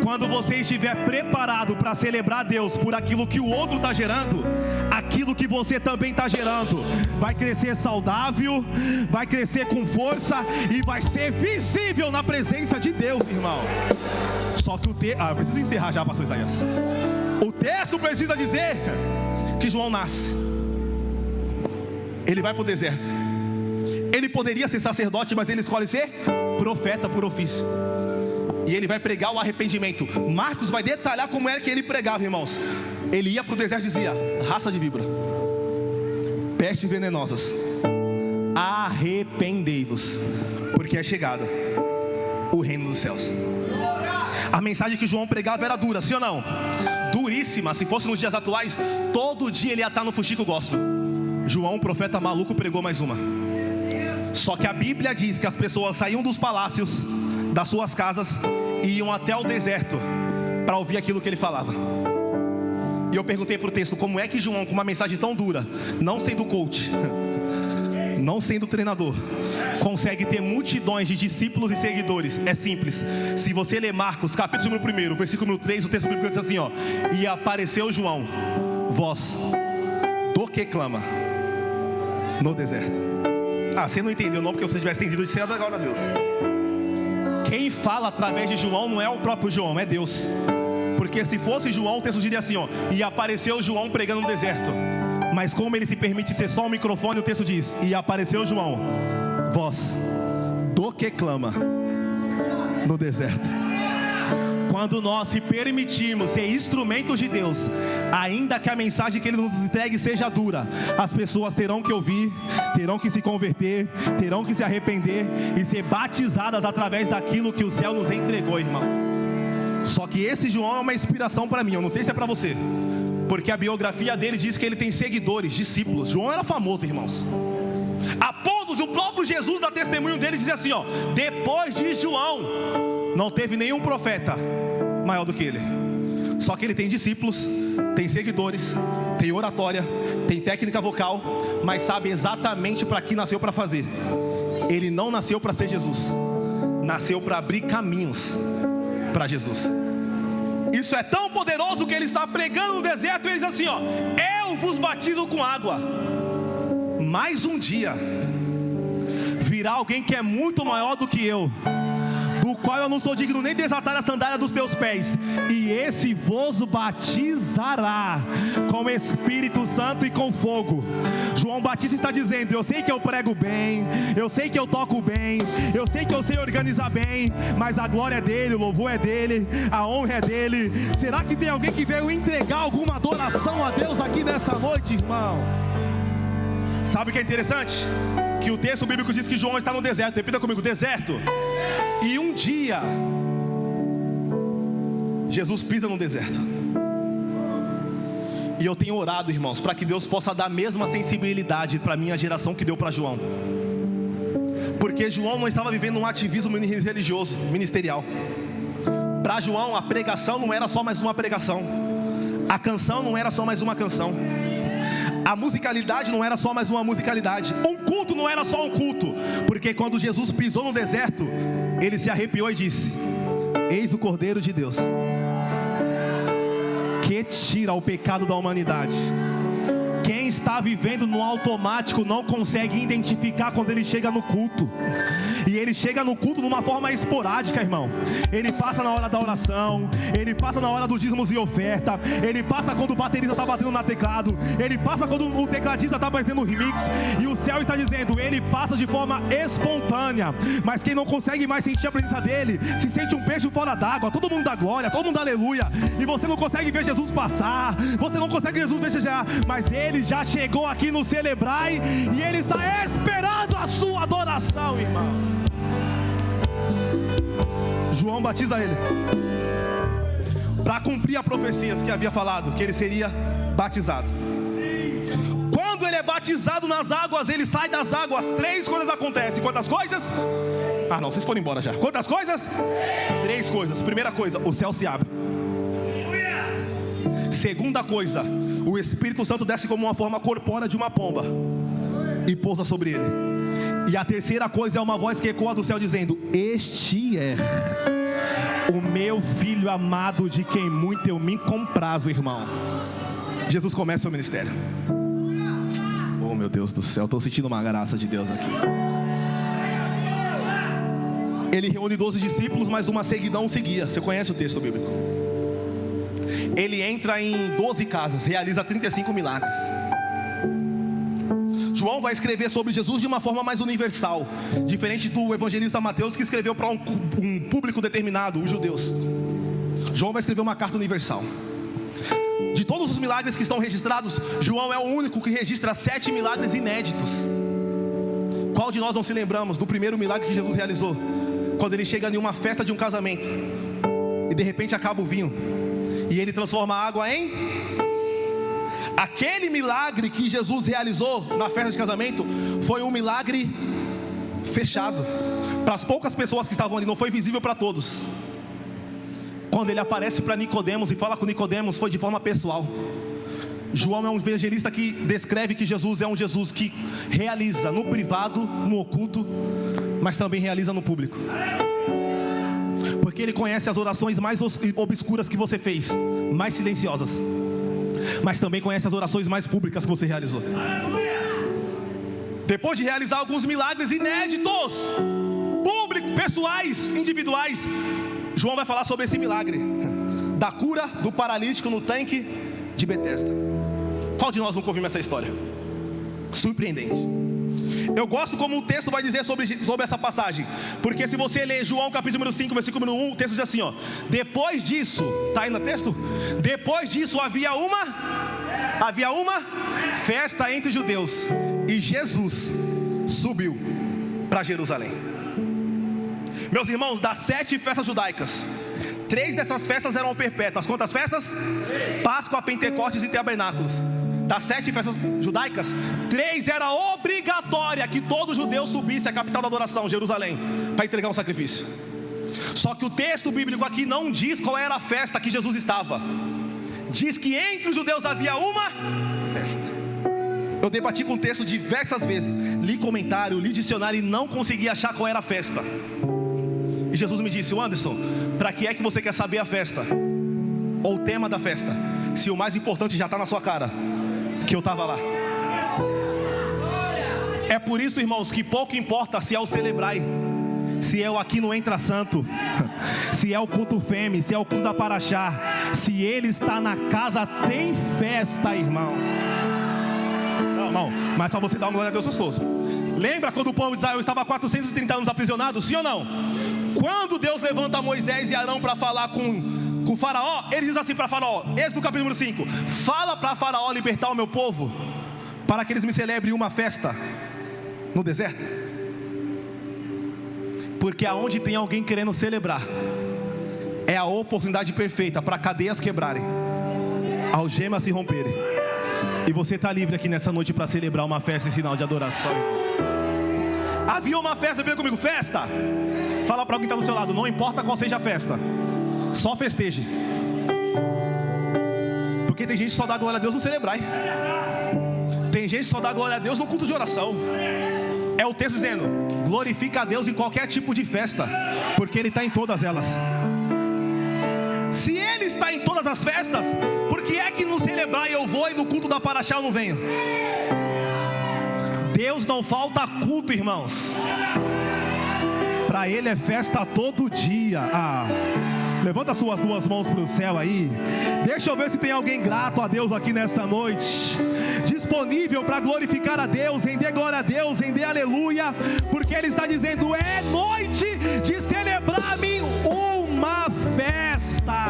Quando você estiver preparado para celebrar Deus por aquilo que o outro está gerando, aquilo que você também está gerando vai crescer saudável, vai crescer com força e vai ser visível na presença de Deus, irmão. Só que eu preciso encerrar já, pastor Isaías. O texto precisa dizer que João nasce, ele vai para o deserto. Ele poderia ser sacerdote, mas ele escolhe ser profeta por ofício. E ele vai pregar o arrependimento. Marcos vai detalhar como era que ele pregava, irmãos. Ele ia para o deserto e dizia, raça de víbora, pestes venenosas, arrependei-vos, porque é chegado o reino dos céus. A mensagem que João pregava era dura, sim ou não? Duríssima. Se fosse nos dias atuais, todo dia ele ia estar no fuxico gospel. João, o profeta maluco, pregou mais uma. Só que a Bíblia diz que as pessoas saíam dos palácios, das suas casas, e iam até o deserto para ouvir aquilo que ele falava. E eu perguntei para o texto, como é que João, com uma mensagem tão dura, não sendo coach, não sendo treinador, consegue ter multidões de discípulos e seguidores? É simples. Se você ler Marcos, capítulo número 1, versículo número 3, o texto bíblico diz assim, ó: e apareceu João, voz do que clama no deserto. Ah, você não entendeu não, porque se você tivesse entendido isso, você ia dar glória a Deus. Quem fala através de João não é o próprio João, é Deus. Porque se fosse João, o texto diria assim, ó: e apareceu João pregando no deserto. Mas como ele se permite ser só um microfone, o texto diz: e apareceu João, voz do que clama no deserto. Quando nós se permitimos ser instrumentos de Deus, ainda que a mensagem que Ele nos entregue seja dura, as pessoas terão que ouvir, terão que se converter, terão que se arrepender e ser batizadas através daquilo que o céu nos entregou, irmão. Só que esse João é uma inspiração para mim, eu não sei se é para você, porque a biografia dele diz que ele tem seguidores, discípulos. João era famoso, irmãos. A ponto do próprio Jesus dá testemunho dele e diz assim, ó: depois de João, não teve nenhum profeta maior do que ele. Só que ele tem discípulos, tem seguidores, tem oratória, tem técnica vocal, mas sabe exatamente para que nasceu para fazer. Ele não nasceu para ser Jesus, nasceu para abrir caminhos para Jesus. Isso é tão poderoso que ele está pregando no deserto e ele diz assim, ó: eu vos batizo com água, mas um dia virá alguém que é muito maior do que eu, do qual eu não sou digno nem desatar a sandália dos teus pés, e esse vos batizará com Espírito Santo e com fogo. João Batista está dizendo: eu sei que eu prego bem, eu sei que eu toco bem, eu sei que eu sei organizar bem, mas a glória é dele, o louvor é dele, a honra é dele. Será que tem alguém que veio entregar alguma adoração a Deus aqui nessa noite, irmão? Sabe o que é interessante? Que o texto bíblico diz que João está no deserto. Repita comigo: deserto. E um dia Jesus pisa no deserto. E eu tenho orado, irmãos, para que Deus possa dar a mesma sensibilidade para a minha geração que deu para João. Porque João não estava vivendo um ativismo religioso, ministerial. Para João a pregação não era só mais uma pregação, a canção não era só mais uma canção, a musicalidade não era só mais uma musicalidade, um culto não era só um culto. Porque quando Jesus pisou no deserto, ele se arrepiou e disse: eis o Cordeiro de Deus, que tira o pecado da humanidade. Quem está vivendo no automático não consegue identificar quando ele chega no culto. E ele chega no culto de uma forma esporádica, irmão. Ele passa na hora da oração, ele passa na hora dos dízimos e oferta, ele passa quando o baterista está batendo no teclado, ele passa quando o tecladista está fazendo o remix. E o céu está dizendo: ele passa de forma espontânea. Mas quem não consegue mais sentir a presença dele, se sente um peixe fora d'água. Todo mundo dá glória, todo mundo dá aleluia, e você não consegue ver Jesus passar, você não consegue ver Jesus festejar. Mas ele já chegou aqui no Celebrai, e ele está esperando a sua adoração, irmão. João batiza ele para cumprir a profecia que havia falado, que ele seria batizado. Quando ele é batizado nas águas, ele sai das águas, 3 coisas acontecem. Quantas coisas? Ah não, vocês foram embora já. Quantas coisas? 3 coisas. Primeira coisa, o céu se abre. Segunda coisa, o Espírito Santo desce como uma forma corpórea de uma pomba e pousa sobre ele. E a terceira coisa é uma voz que ecoa do céu dizendo: este é o meu filho amado, de quem muito eu me comprazo, irmão. Jesus começa o seu ministério. Oh meu Deus do céu, estou sentindo uma graça de Deus aqui. Ele reúne 12 discípulos, mas uma seguidão o seguia. Você conhece o texto bíblico? Ele entra em 12 casas, realiza 35 milagres. João vai escrever sobre Jesus de uma forma mais universal, diferente do evangelista Mateus, que escreveu para um público determinado, os judeus. João vai escrever uma carta universal. De todos os milagres que estão registrados, João é o único que registra 7 milagres inéditos. Qual de nós não se lembramos do primeiro milagre que Jesus realizou? quando ele chega em uma festa de um casamento e de repente acaba o vinho e ele transforma a água em... Aquele milagre que Jesus realizou na festa de casamento foi um milagre fechado para as poucas pessoas que estavam ali, não foi visível para todos. Quando ele aparece para Nicodemos e fala com Nicodemos, foi de forma pessoal. João é um evangelista que descreve que Jesus é um Jesus que realiza no privado, no oculto, mas também realiza no público. Porque ele conhece as orações mais obscuras que você fez, mais silenciosas, mas também conhece as orações mais públicas que você realizou. Depois de realizar alguns milagres inéditos, públicos, pessoais, individuais, João vai falar sobre esse milagre da cura do paralítico no tanque de Betesda. Qual de nós nunca ouvimos essa história? Surpreendente. Eu gosto como o texto vai dizer sobre essa passagem, porque se você ler João capítulo número 5, versículo número 1, o texto diz assim, ó: depois disso, está aí no texto? Depois disso havia uma festa entre os judeus, e Jesus subiu para Jerusalém. Meus irmãos, das 7 festas judaicas, 3 dessas festas eram perpétuas. Quantas festas? Páscoa, Pentecostes e Tabernáculos. Das 7 festas judaicas, 3 era obrigatória que todo judeu subisse à capital da adoração, Jerusalém, para entregar um sacrifício. Só que o texto bíblico aqui não diz qual era a festa que Jesus estava. Diz que entre os judeus havia uma festa. Eu debati com o texto diversas vezes, li comentário, li dicionário e não consegui achar qual era a festa. E Jesus me disse: Anderson, para que é que você quer saber a festa? Ou o tema da festa? Se o mais importante já está na sua cara, que eu estava lá. É por isso, irmãos, que pouco importa se é o Celebrai, se é o aqui no Entra Santo, se é o culto Fêmea, se é o culto da Paraxá. Se ele está na casa, tem festa, irmãos. Não, irmão, mas para você dar uma glória a Deus gostoso. Lembra quando o povo de Israel estava 430 anos aprisionado, sim ou não? Quando Deus levanta Moisés e Arão para falar com Faraó, ele diz assim para Faraó, Êxodo capítulo número 5: fala para Faraó libertar o meu povo, para que eles me celebrem uma festa no deserto. Porque aonde tem alguém querendo celebrar, é a oportunidade perfeita para cadeias quebrarem, algemas se romperem. E você está livre aqui nessa noite para celebrar uma festa em sinal de adoração. Havia uma festa, vem comigo, festa. Fala para alguém que está do seu lado, não importa qual seja a festa, só festeje. Porque tem gente que só dá glória a Deus no celebrar. Tem gente que só dá glória a Deus no culto de oração. É o texto dizendo: glorifica a Deus em qualquer tipo de festa, porque Ele está em todas elas. Se Ele está em todas as festas, por que é que no celebrar eu vou e no culto da Paraxá eu não venho? Deus não falta culto, irmãos. Para Ele é festa todo dia. Levanta suas duas mãos para o céu aí. Deixa eu ver se tem alguém grato a Deus aqui nessa noite, disponível para glorificar a Deus, render glória a Deus, render aleluia, porque Ele está dizendo: é noite de celebrar-me uma festa.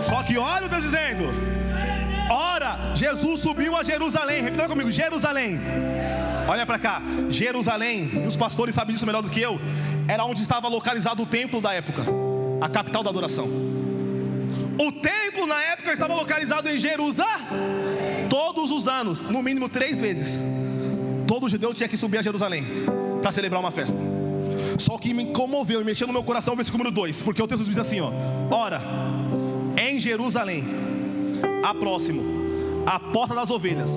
Só que olha o Deus dizendo: ora, Jesus subiu a Jerusalém. Repita comigo: Jerusalém. Olha para cá, Jerusalém, e os pastores sabem disso melhor do que eu, era onde estava localizado o templo da época, a capital da adoração. O templo na época estava localizado em Jerusalém. Todos os anos, no mínimo 3 vezes, todo judeu tinha que subir a Jerusalém para celebrar uma festa. Só que me comoveu e mexeu no meu coração o versículo número 2, porque o texto diz assim, ó: ora, em Jerusalém, há próximo a porta das ovelhas,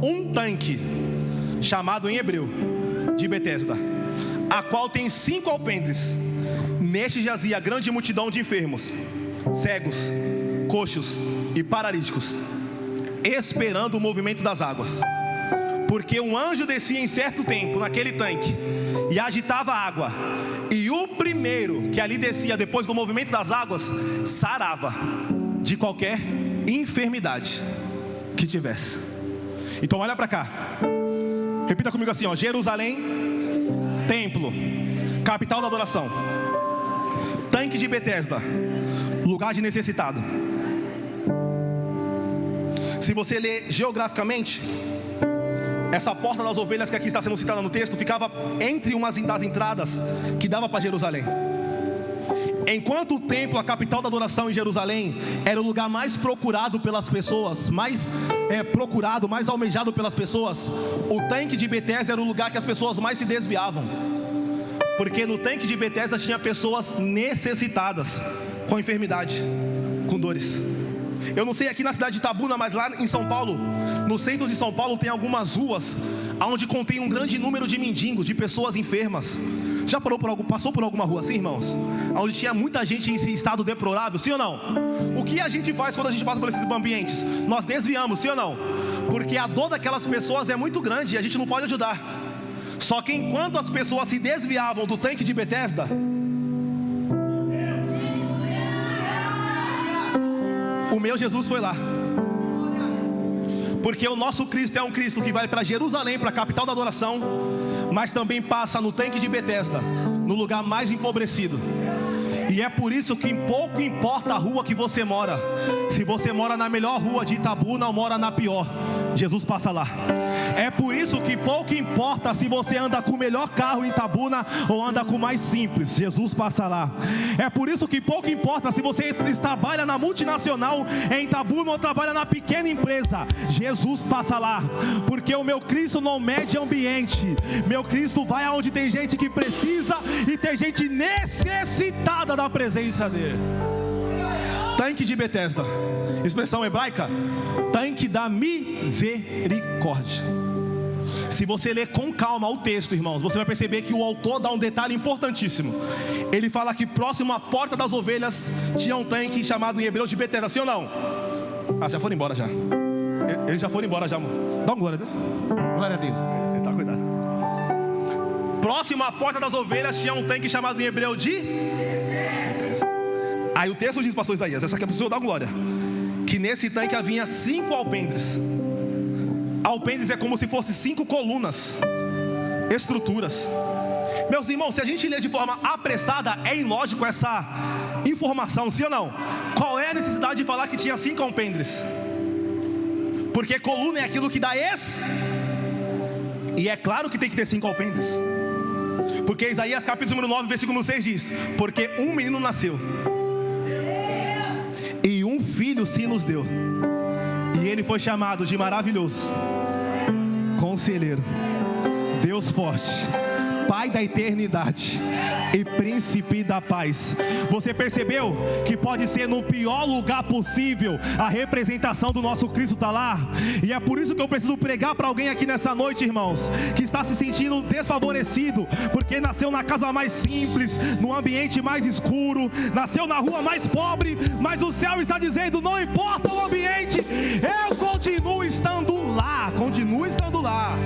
um tanque, chamado em hebreu de Betesda, a qual tem 5 alpendres. Neste jazia grande multidão de enfermos, cegos, coxos e paralíticos, esperando o movimento das águas. Porque um anjo descia em certo tempo naquele tanque e agitava a água, e o primeiro que ali descia depois do movimento das águas sarava de qualquer enfermidade que tivesse. Então olha para cá, repita comigo assim, ó: Jerusalém, templo, capital da adoração. Tanque de Betesda, lugar de necessitado. Se você ler geograficamente, Essa porta das ovelhas que aqui está sendo citada no texto ficava entre umas das entradas que dava para Jerusalém. Enquanto o templo, a capital da adoração em Jerusalém, era o lugar mais procurado pelas pessoas, mais almejado pelas pessoas, o tanque de Betesda era o lugar que as pessoas mais se desviavam. Porque no tanque de Betesda tinha pessoas necessitadas, com enfermidade, com dores. Eu não sei aqui na cidade de Itabuna, mas lá em São Paulo, no centro de São Paulo, tem algumas ruas onde contém um grande número de mendigos, de pessoas enfermas. Já passou por alguma rua assim, irmãos? Onde tinha muita gente em estado deplorável, sim ou não? O que a gente faz quando a gente passa por esses ambientes? Nós desviamos, sim ou não? Porque a dor daquelas pessoas é muito grande e a gente não pode ajudar. Só que enquanto as pessoas se desviavam do tanque de Betesda, o meu Jesus foi lá. Porque o nosso Cristo é um Cristo que vai para Jerusalém, para a capital da adoração, mas também passa no tanque de Betesda, no lugar mais empobrecido. E é por isso que pouco importa a rua que você mora. Se você mora na melhor rua de Itabuna ou mora na pior, Jesus passa lá. É por isso que pouco importa se você anda com o melhor carro em Itabuna ou anda com o mais simples, Jesus passa lá. É por isso que pouco importa se você trabalha na multinacional em Itabuna ou trabalha na pequena empresa, Jesus passa lá. Porque o meu Cristo não mede ambiente. Meu Cristo vai aonde tem gente que precisa e tem gente necessitada da presença dele. Tanque de Betesda, expressão hebraica, tanque da misericórdia. Se você ler com calma o texto, irmãos, você vai perceber que o autor dá um detalhe importantíssimo. Ele fala que próximo à porta das ovelhas tinha um tanque chamado em hebreu de Betesda, sim ou não? Já foram embora já. Eles já foram embora já. Dá uma glória a Deus. Glória a Deus. Tá, cuidado. Próximo à porta das ovelhas tinha um tanque chamado em hebreu de Betesda. Aí o texto diz, pastor Isaías, essa aqui é a pessoa da glória, que nesse tanque havia 5 alpendres. Alpendres é como se fosse 5 colunas, estruturas. Meus irmãos, se a gente ler de forma apressada, é ilógico essa informação, sim ou não? Qual é a necessidade de falar que tinha 5 alpendres? Porque coluna é aquilo que dá e é claro que tem que ter 5 alpendres. Porque Isaías capítulo número 9, versículo 6 diz: porque um menino nasceu e um filho se nos deu, e ele foi chamado de maravilhoso, Conselheiro, Deus forte, Pai da eternidade e Príncipe da paz. Você percebeu que pode ser no pior lugar possível, a representação do nosso Cristo está lá? E é por isso que eu preciso pregar para alguém aqui nessa noite, irmãos, que está se sentindo desfavorecido, porque nasceu na casa mais simples, no ambiente mais escuro, nasceu na rua mais pobre, mas o céu está dizendo: não importa o ambiente, eu continuo estando lá, continuo estando lá.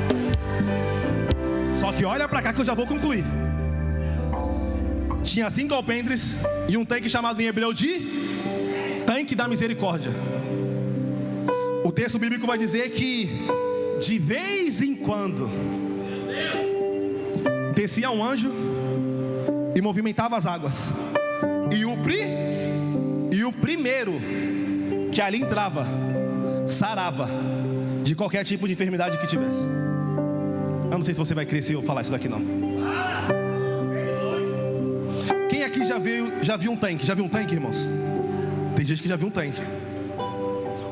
Só que olha para cá que eu já vou concluir. Tinha 5 alpendres e um tanque chamado em hebreu de tanque da misericórdia. O texto bíblico vai dizer que de vez em quando descia um anjo e movimentava as águas, e o primeiro que ali entrava sarava de qualquer tipo de enfermidade que tivesse. Eu não sei se você vai crescer ou falar isso daqui não. Quem aqui já viu um tanque? Já viu um tanque, irmãos? Tem gente que já viu um tanque.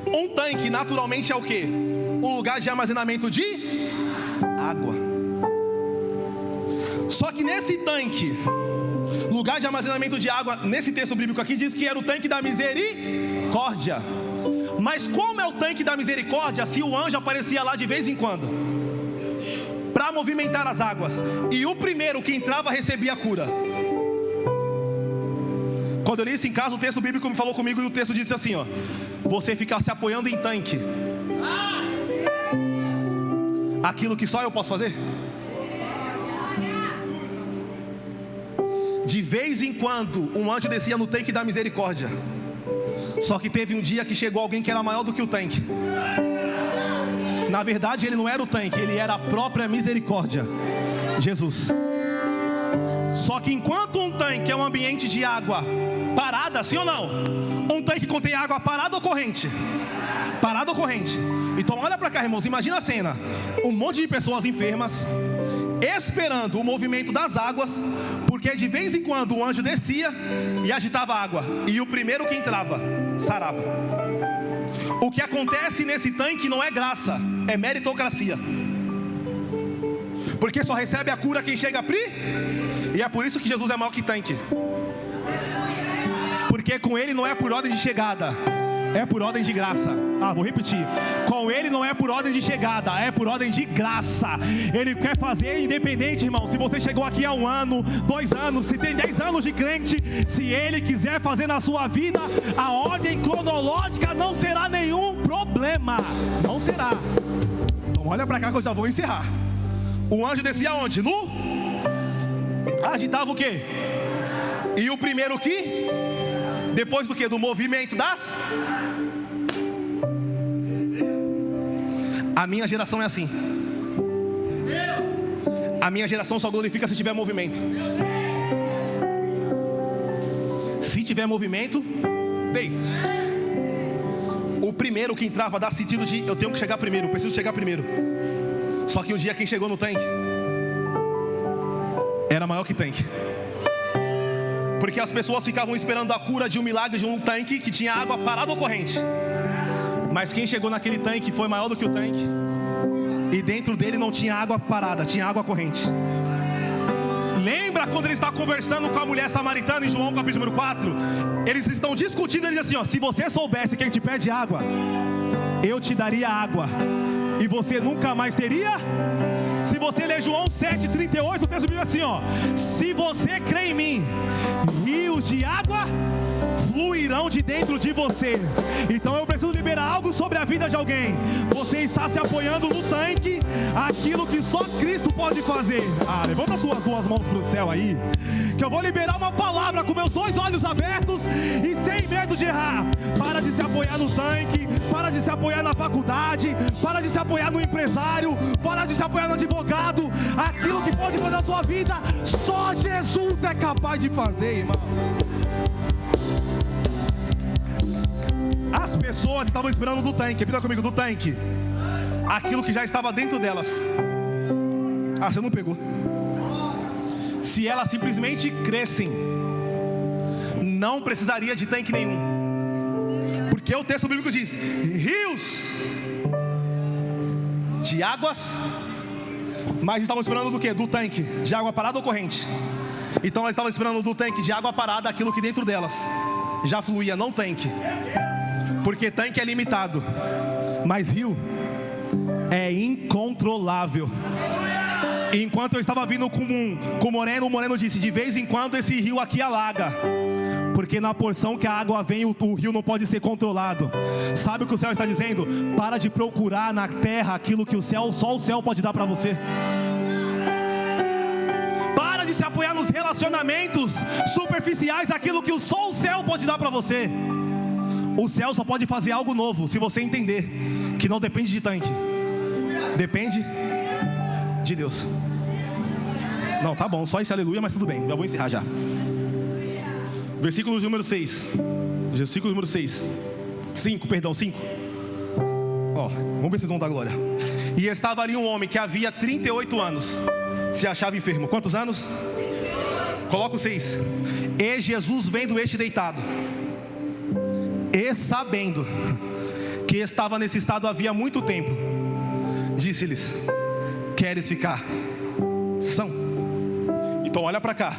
Um tanque naturalmente é o quê? Um lugar de armazenamento de água. Só que nesse tanque, lugar de armazenamento de água, nesse texto bíblico aqui diz que era o tanque da misericórdia. Mas como é o tanque da misericórdia se o anjo aparecia lá de vez em quando para movimentar as águas, e o primeiro que entrava recebia a cura? Quando eu li isso em casa, o texto bíblico me falou comigo, e o texto disse assim, ó: você ficar se apoiando em tanque, aquilo que só eu posso fazer. De vez em quando um anjo descia no tanque da misericórdia. Só que teve um dia que chegou alguém que era maior do que o tanque. Na verdade ele não era o tanque, ele era a própria misericórdia, Jesus. Só que enquanto um tanque é um ambiente de água parada, sim ou não? Um tanque contém água parada ou corrente? Parada ou corrente? Então olha para cá, irmãos, imagina a cena. Um monte de pessoas enfermas esperando o movimento das águas, porque de vez em quando o anjo descia e agitava a água, e o primeiro que entrava sarava. O que acontece nesse tanque não é graça, é meritocracia, porque só recebe a cura quem chega e é por isso que Jesus é maior que tanque, porque com ele não é por ordem de chegada, é por ordem de graça. Vou repetir. Com ele não é por ordem de chegada, é por ordem de graça. Ele quer fazer independente, irmão. Se você chegou aqui há 1 ano, 2 anos, se tem 10 anos de crente, se ele quiser fazer na sua vida, a ordem cronológica não será nenhum problema. Não será. Então olha para cá que eu já vou encerrar. O anjo descia onde? Agitava o quê? E o primeiro que? Depois do quê? Do movimento das... A minha geração é assim. A minha geração só glorifica se tiver movimento. Se tiver movimento, o primeiro que entrava dá sentido de eu tenho que chegar primeiro, eu preciso chegar primeiro. Só que um dia quem chegou no tanque era maior que tanque, porque as pessoas ficavam esperando a cura de um milagre de um tanque que tinha água parada ou corrente. Mas quem chegou naquele tanque foi maior do que o tanque, e dentro dele não tinha água parada, tinha água corrente. Lembra quando ele está conversando com a mulher samaritana em João capítulo 4? Eles estão discutindo, ele diz assim, se você soubesse quem te pede água, eu te daria água, e você nunca mais teria. Se você ler João 7,38, o texto diz assim, se você crê em mim, rios de água fluirão de dentro de você. Então eu preciso liberar algo sobre a vida de alguém. Você está se apoiando no tanque, aquilo que só Cristo pode fazer. Levanta suas duas mãos para o céu aí, que eu vou liberar uma palavra com meus 2 olhos abertos e sem medo de errar. Para de se apoiar no tanque, para de se apoiar na faculdade, para de se apoiar no empresário, para de se apoiar no advogado. Aquilo que pode fazer a sua vida, só Jesus é capaz de fazer, irmão. As pessoas estavam esperando do tanque, repita comigo, do tanque, aquilo que já estava dentro delas. Você não pegou. Se elas simplesmente crescem, não precisaria de tanque nenhum, porque o texto bíblico diz, rios de águas. Mas estavam esperando do quê? Do tanque, de água parada ou corrente? Então elas estavam esperando do tanque de água parada, aquilo que dentro delas já fluía, não tanque. Porque tanque é limitado, mas rio é incontrolável. Enquanto eu estava vindo com o Moreno disse, de vez em quando esse rio aqui alaga, porque na porção que a água vem, o rio não pode ser controlado. Sabe o que o céu está dizendo? Para de procurar na terra aquilo que só o céu pode dar para você. Para de se apoiar nos relacionamentos superficiais, aquilo que só o céu pode dar para você. O céu só pode fazer algo novo se você entender que não depende de tanque, depende de Deus. Não, tá bom, só esse aleluia, mas tudo bem, já vou encerrar já. Versículo número 6. 5. Vamos ver se vocês vão dar glória. E estava ali um homem que havia 38 anos se achava enfermo. Quantos anos? Coloca o 6. E Jesus vendo este deitado, e sabendo que estava nesse estado havia muito tempo, disse-lhes, queres ficar são? Então olha para cá.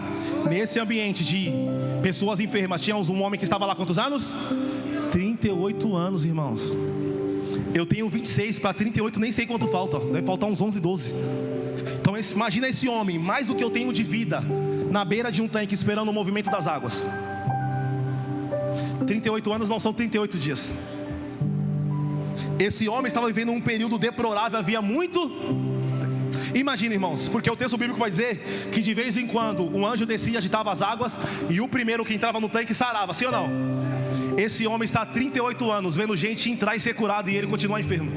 Nesse ambiente de pessoas enfermas, tínhamos um homem que estava lá quantos anos? 38 anos, irmãos. Eu tenho 26 para 38, nem sei quanto falta. Deve faltar uns 11, 12. Então imagina esse homem, mais do que eu tenho de vida, na beira de um tanque esperando o movimento das águas. 38 anos não são 38 dias. Esse homem estava vivendo um período deplorável, havia muito. Imagina, irmãos, porque o texto bíblico vai dizer que de vez em quando um anjo descia, agitava as águas, e o primeiro que entrava no tanque sarava, sim ou não? Esse homem está há 38 anos vendo gente entrar e ser curado, e ele continua enfermo.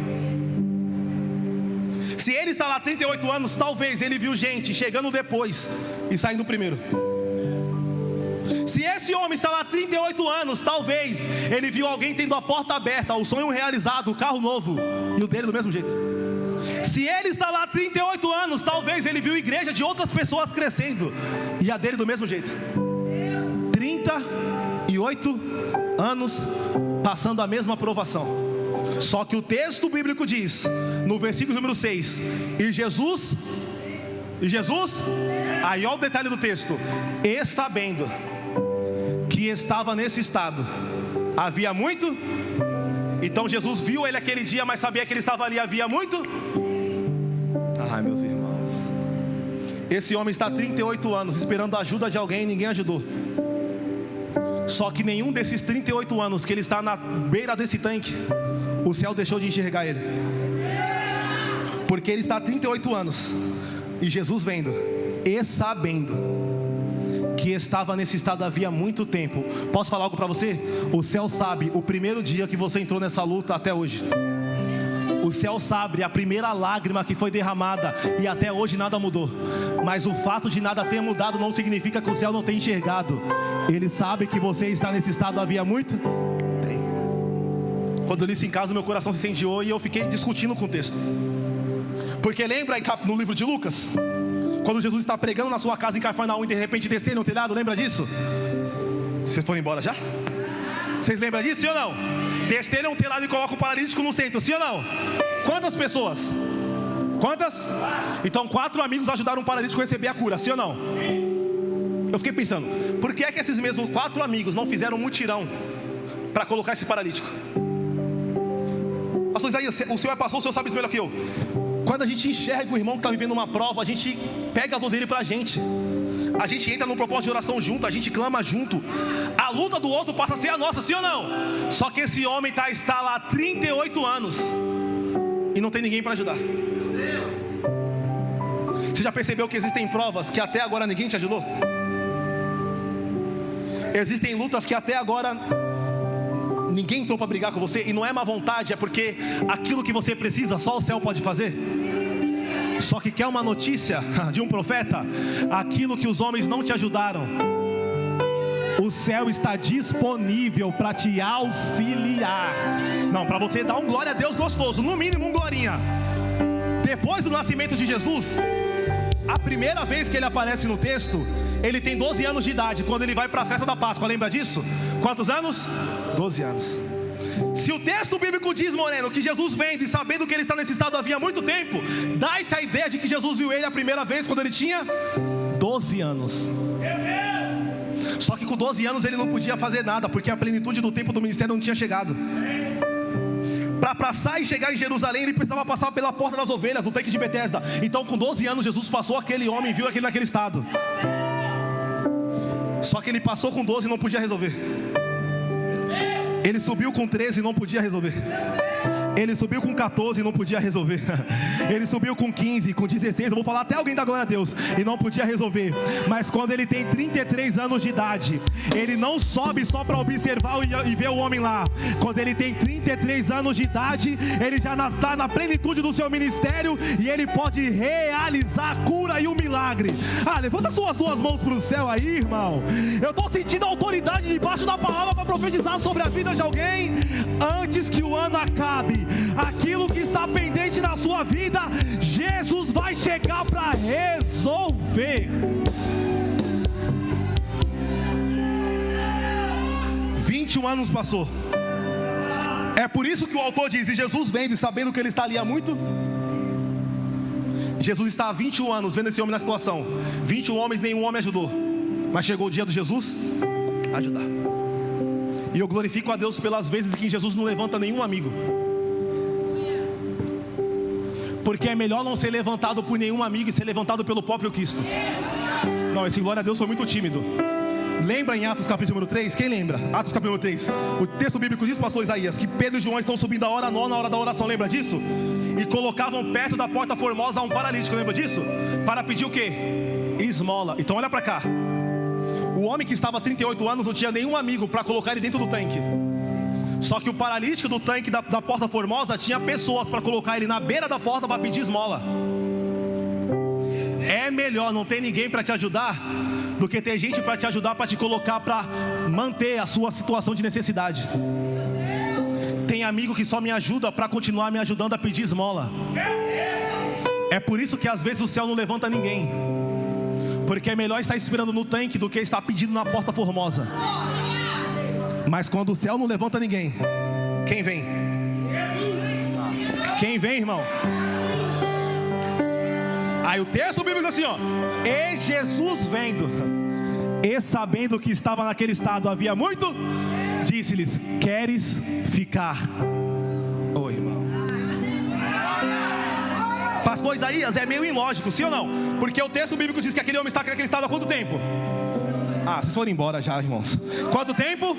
Se ele está lá 38 anos, talvez ele viu gente chegando depois e saindo primeiro. Se esse homem está lá 38 anos, talvez ele viu alguém tendo a porta aberta, o sonho realizado, o carro novo, e o dele do mesmo jeito. Se ele está lá 38 anos, talvez ele viu igreja de outras pessoas crescendo, e a dele do mesmo jeito. 38 anos passando a mesma provação. Só que o texto bíblico diz, no versículo número 6, e Jesus, aí olha o detalhe do texto, e sabendo que estava nesse estado havia muito. Então Jesus viu ele aquele dia, mas sabia que ele estava ali havia muito. Ai, meus irmãos, esse homem está há 38 anos esperando a ajuda de alguém e ninguém ajudou. Só que nenhum desses 38 anos que ele está na beira desse tanque, o céu deixou de enxergar ele. Porque ele está há 38 anos e Jesus vendo e sabendo que estava nesse estado havia muito tempo. Posso falar algo para você? O céu sabe o primeiro dia que você entrou nessa luta até hoje. O céu sabe a primeira lágrima que foi derramada e até hoje nada mudou. Mas o fato de nada ter mudado não significa que o céu não tenha enxergado. Ele sabe que você está nesse estado havia muito tempo. Quando eu li isso em casa, meu coração se incendiou e eu fiquei discutindo com o texto. Porque lembra no livro de Lucas, quando Jesus está pregando na sua casa em Cafarnaum e de repente descer no telhado, lembra disso? Vocês foram embora já? Vocês lembram disso, sim ou não? Desceram um telhado e colocam o paralítico no centro, sim ou não? Quantas pessoas? Quantas? Então 4 amigos ajudaram o paralítico a receber a cura, sim ou não? Eu fiquei pensando, por que é que esses mesmos 4 amigos não fizeram um mutirão para colocar esse paralítico? Pastor Isaías, o senhor é pastor, o senhor sabe isso melhor que eu. Quando a gente enxerga o irmão que está vivendo uma prova, a gente pega a dor dele para a gente entra num propósito de oração junto, a gente clama junto. A luta do outro passa a ser a nossa, sim ou não? Só que esse homem está lá há 38 anos e não tem ninguém para ajudar. Você já percebeu que existem provas que até agora ninguém te ajudou? Existem lutas que até agora ninguém entrou para brigar com você. E não é má vontade, é porque aquilo que você precisa só o céu pode fazer. Só que quer uma notícia de um profeta? Aquilo que os homens não te ajudaram, o céu está disponível para te auxiliar. Não, para você dar um glória a Deus gostoso, no mínimo um glorinha. Depois do nascimento de Jesus, a primeira vez que ele aparece no texto, ele tem 12 anos de idade, quando ele vai para a festa da Páscoa, lembra disso? Quantos anos? 12 anos. Se o texto bíblico diz, Moreno, que Jesus vendo e sabendo que ele está nesse estado havia muito tempo, dá-se a ideia de que Jesus viu ele a primeira vez quando ele tinha 12 anos. Só que com 12 anos ele não podia fazer nada, porque a plenitude do tempo do ministério não tinha chegado. Para passar e chegar em Jerusalém, ele precisava passar pela porta das ovelhas, no tanque de Betesda. Então com 12 anos Jesus passou aquele homem e viu aquele naquele estado. Só que ele passou com 12 e não podia resolver. Ele subiu com 13 e não podia resolver. Ele subiu com 14 e não podia resolver. Ele subiu com 15, com 16, eu vou falar até alguém da glória a Deus, e não podia resolver. Mas quando ele tem 33 anos de idade, ele não sobe só para observar e ver o homem lá. Quando ele tem 33 anos de idade, ele já está na plenitude do seu ministério e ele pode realizar a cura e o milagre. Levanta suas 2 mãos para o céu aí, irmão. Eu estou sentindo a autoridade debaixo da palavra para profetizar sobre a vida de alguém. Antes que o ano acabe, aquilo que está pendente na sua vida, Jesus vai chegar para resolver. 21 anos passou. É por isso que o autor diz, e Jesus vendo e sabendo que ele está ali há muito. Jesus está há 21 anos vendo esse homem na situação. 21 homens, nenhum homem ajudou. Mas chegou o dia de Jesus ajudar. E eu glorifico a Deus pelas vezes que Jesus não levanta nenhum amigo. Porque é melhor não ser levantado por nenhum amigo e ser levantado pelo próprio Cristo. Não, esse glória a Deus foi muito tímido. Lembra em Atos capítulo número 3? Quem lembra? Atos capítulo número 3. O texto bíblico diz, pastor Isaías, que Pedro e João estão subindo a hora 9, na hora da oração. Lembra disso? E colocavam perto da porta formosa um paralítico. Lembra disso? Para pedir o quê? Esmola. Então olha para cá. O homem que estava há 38 anos não tinha nenhum amigo para colocar ele dentro do tanque. Só que o paralítico do tanque da Porta Formosa tinha pessoas para colocar ele na beira da porta para pedir esmola. É melhor não ter ninguém para te ajudar do que ter gente para te ajudar, para te colocar para manter a sua situação de necessidade. Tem amigo que só me ajuda para continuar me ajudando a pedir esmola. É por isso que às vezes o céu não levanta ninguém, porque é melhor estar esperando no tanque do que estar pedindo na Porta Formosa. Mas quando o céu não levanta ninguém, quem vem? Quem vem, irmão? Aí o texto bíblico diz assim, ó: e Jesus vendo, e sabendo que estava naquele estado havia muito, disse-lhes: queres ficar? Oi, irmão. Pastor Isaías, é meio ilógico, sim ou não? Porque o texto bíblico diz que aquele homem está naquele estado há quanto tempo? Ah, vocês foram embora já, irmãos. Quanto tempo?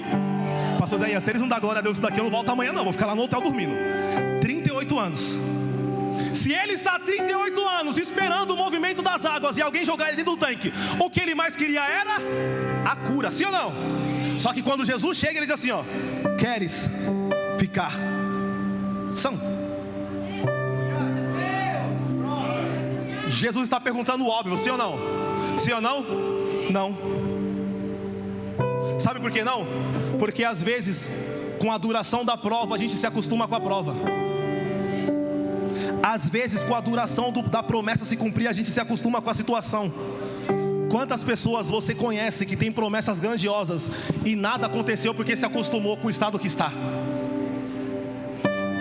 Pastor Isaías, se eles não dão glória a Deus daqui, eu não volto amanhã não, vou ficar lá no hotel dormindo. 38 anos. Se ele está há 38 anos esperando o movimento das águas e alguém jogar ele dentro do tanque, o que ele mais queria era a cura, sim ou não? Só que quando Jesus chega, ele diz assim, ó: queres ficar são? Jesus está perguntando o óbvio, sim ou não? Sim ou não? Não. Sabe por que não? Porque às vezes, com a duração da prova, a gente se acostuma com a prova. Às vezes, com a duração da promessa se cumprir, a gente se acostuma com a situação. Quantas pessoas você conhece que tem promessas grandiosas e nada aconteceu porque se acostumou com o estado que está?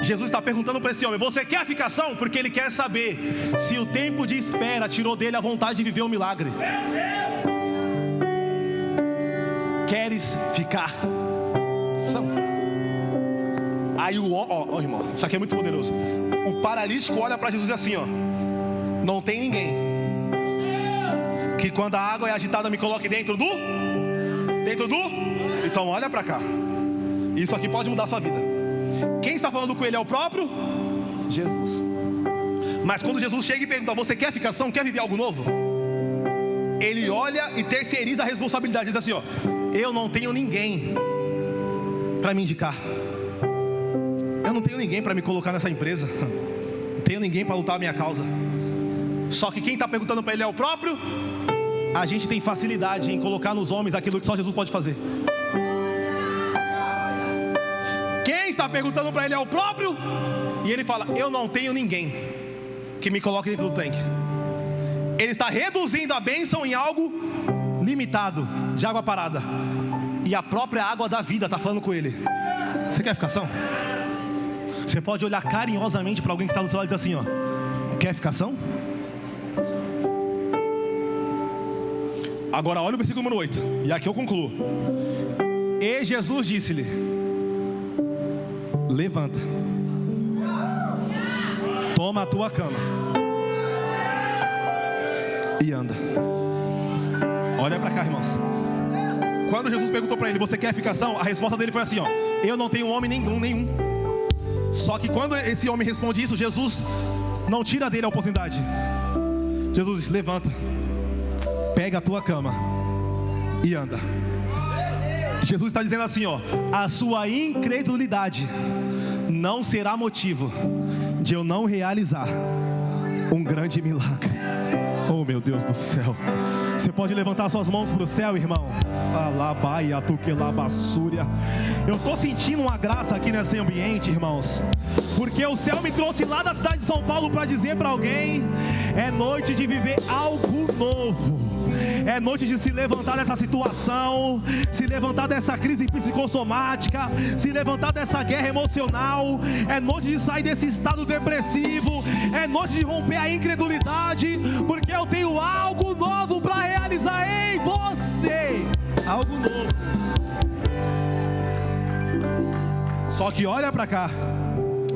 Jesus está perguntando para esse homem: você quer a ficação? Porque ele quer saber se o tempo de espera tirou dele a vontade de viver o milagre. Queres ficar são? Aí irmão, isso aqui é muito poderoso. O paralítico olha para Jesus e diz assim, ó: não tem ninguém que quando a água é agitada me coloque dentro do? Então olha para cá. Isso aqui pode mudar a sua vida. Quem está falando com ele é o próprio Jesus. Mas quando Jesus chega e pergunta: você quer ficação? Quer viver algo novo? Ele olha e terceiriza a responsabilidade. Diz assim, ó: eu não tenho ninguém para me indicar. Eu não tenho ninguém para me colocar nessa empresa. Não tenho ninguém para lutar a minha causa. Só que quem está perguntando para ele é o próprio. A gente tem facilidade em colocar nos homens aquilo que só Jesus pode fazer. Quem está perguntando para ele é o próprio. E ele fala: eu não tenho ninguém que me coloque dentro do tanque. Ele está reduzindo a bênção em algo limitado, de água parada. E a própria água da vida está falando com ele: você quer ficação? Você pode olhar carinhosamente para alguém que está do seu lado e dizer assim, ó: quer ficação? Agora olha o versículo número 8. E aqui eu concluo. E Jesus disse-lhe: levanta, toma a tua cama e anda. Olha para cá, irmãos. Quando Jesus perguntou para ele: você quer ficação? A resposta dele foi assim, ó: eu não tenho homem nenhum. Só que quando esse homem responde isso, Jesus não tira dele a oportunidade. Jesus diz: levanta, pega a tua cama e anda. Jesus está dizendo assim, ó: a sua incredulidade não será motivo de eu não realizar um grande milagre. Oh, meu Deus do céu. Você pode levantar suas mãos para o céu, irmão. Eu estou sentindo uma graça aqui nesse ambiente, irmãos, porque o céu me trouxe lá da cidade de São Paulo para dizer para alguém: é noite de viver algo novo. É noite de se levantar dessa situação, se levantar dessa crise psicossomática, se levantar dessa guerra emocional. É noite de sair desse estado depressivo. É noite de romper a incredulidade, porque eu tenho algo novo para realizar em você. Algo novo. Só que olha para cá.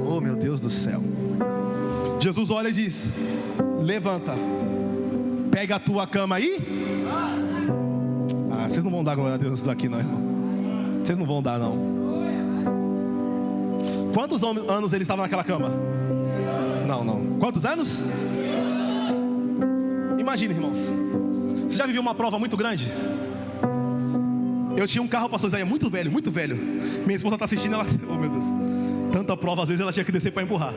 Oh, meu Deus do céu. Jesus olha e diz: levanta, pega a tua cama aí. Vocês não vão dar glória a Deus daqui não, irmão. Vocês não vão dar não. Quantos anos ele estava naquela cama? Não. Quantos anos? Imagina, irmãos. Você já viveu uma prova muito grande? Eu tinha um carro, pastor Isaías, muito velho, muito velho. Minha esposa está assistindo, ela, oh meu Deus, tanta prova, às vezes ela tinha que descer para empurrar.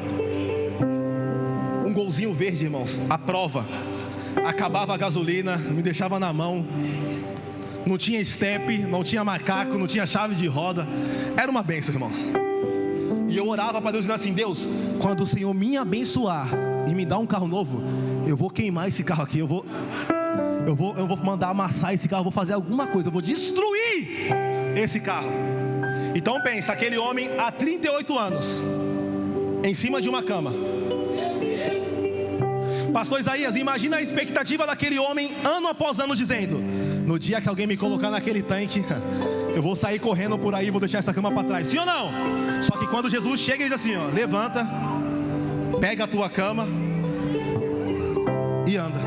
Um golzinho verde, irmãos, a prova. Acabava a gasolina, me deixava na mão. Não tinha step, não tinha macaco, não tinha chave de roda. Era uma bênção, irmãos. E eu orava para Deus dizendo assim: Deus, quando o Senhor me abençoar e me dar um carro novo, eu vou queimar esse carro aqui, eu vou mandar amassar esse carro, eu vou fazer alguma coisa, eu vou destruir esse carro. Então pensa, aquele homem há 38 anos, em cima de uma cama. Pastor Isaías, imagina a expectativa daquele homem ano após ano dizendo: no dia que alguém me colocar naquele tanque, eu vou sair correndo por aí, vou deixar essa cama para trás, sim ou não? Só que quando Jesus chega, ele diz assim, ó: levanta, pega a tua cama e anda.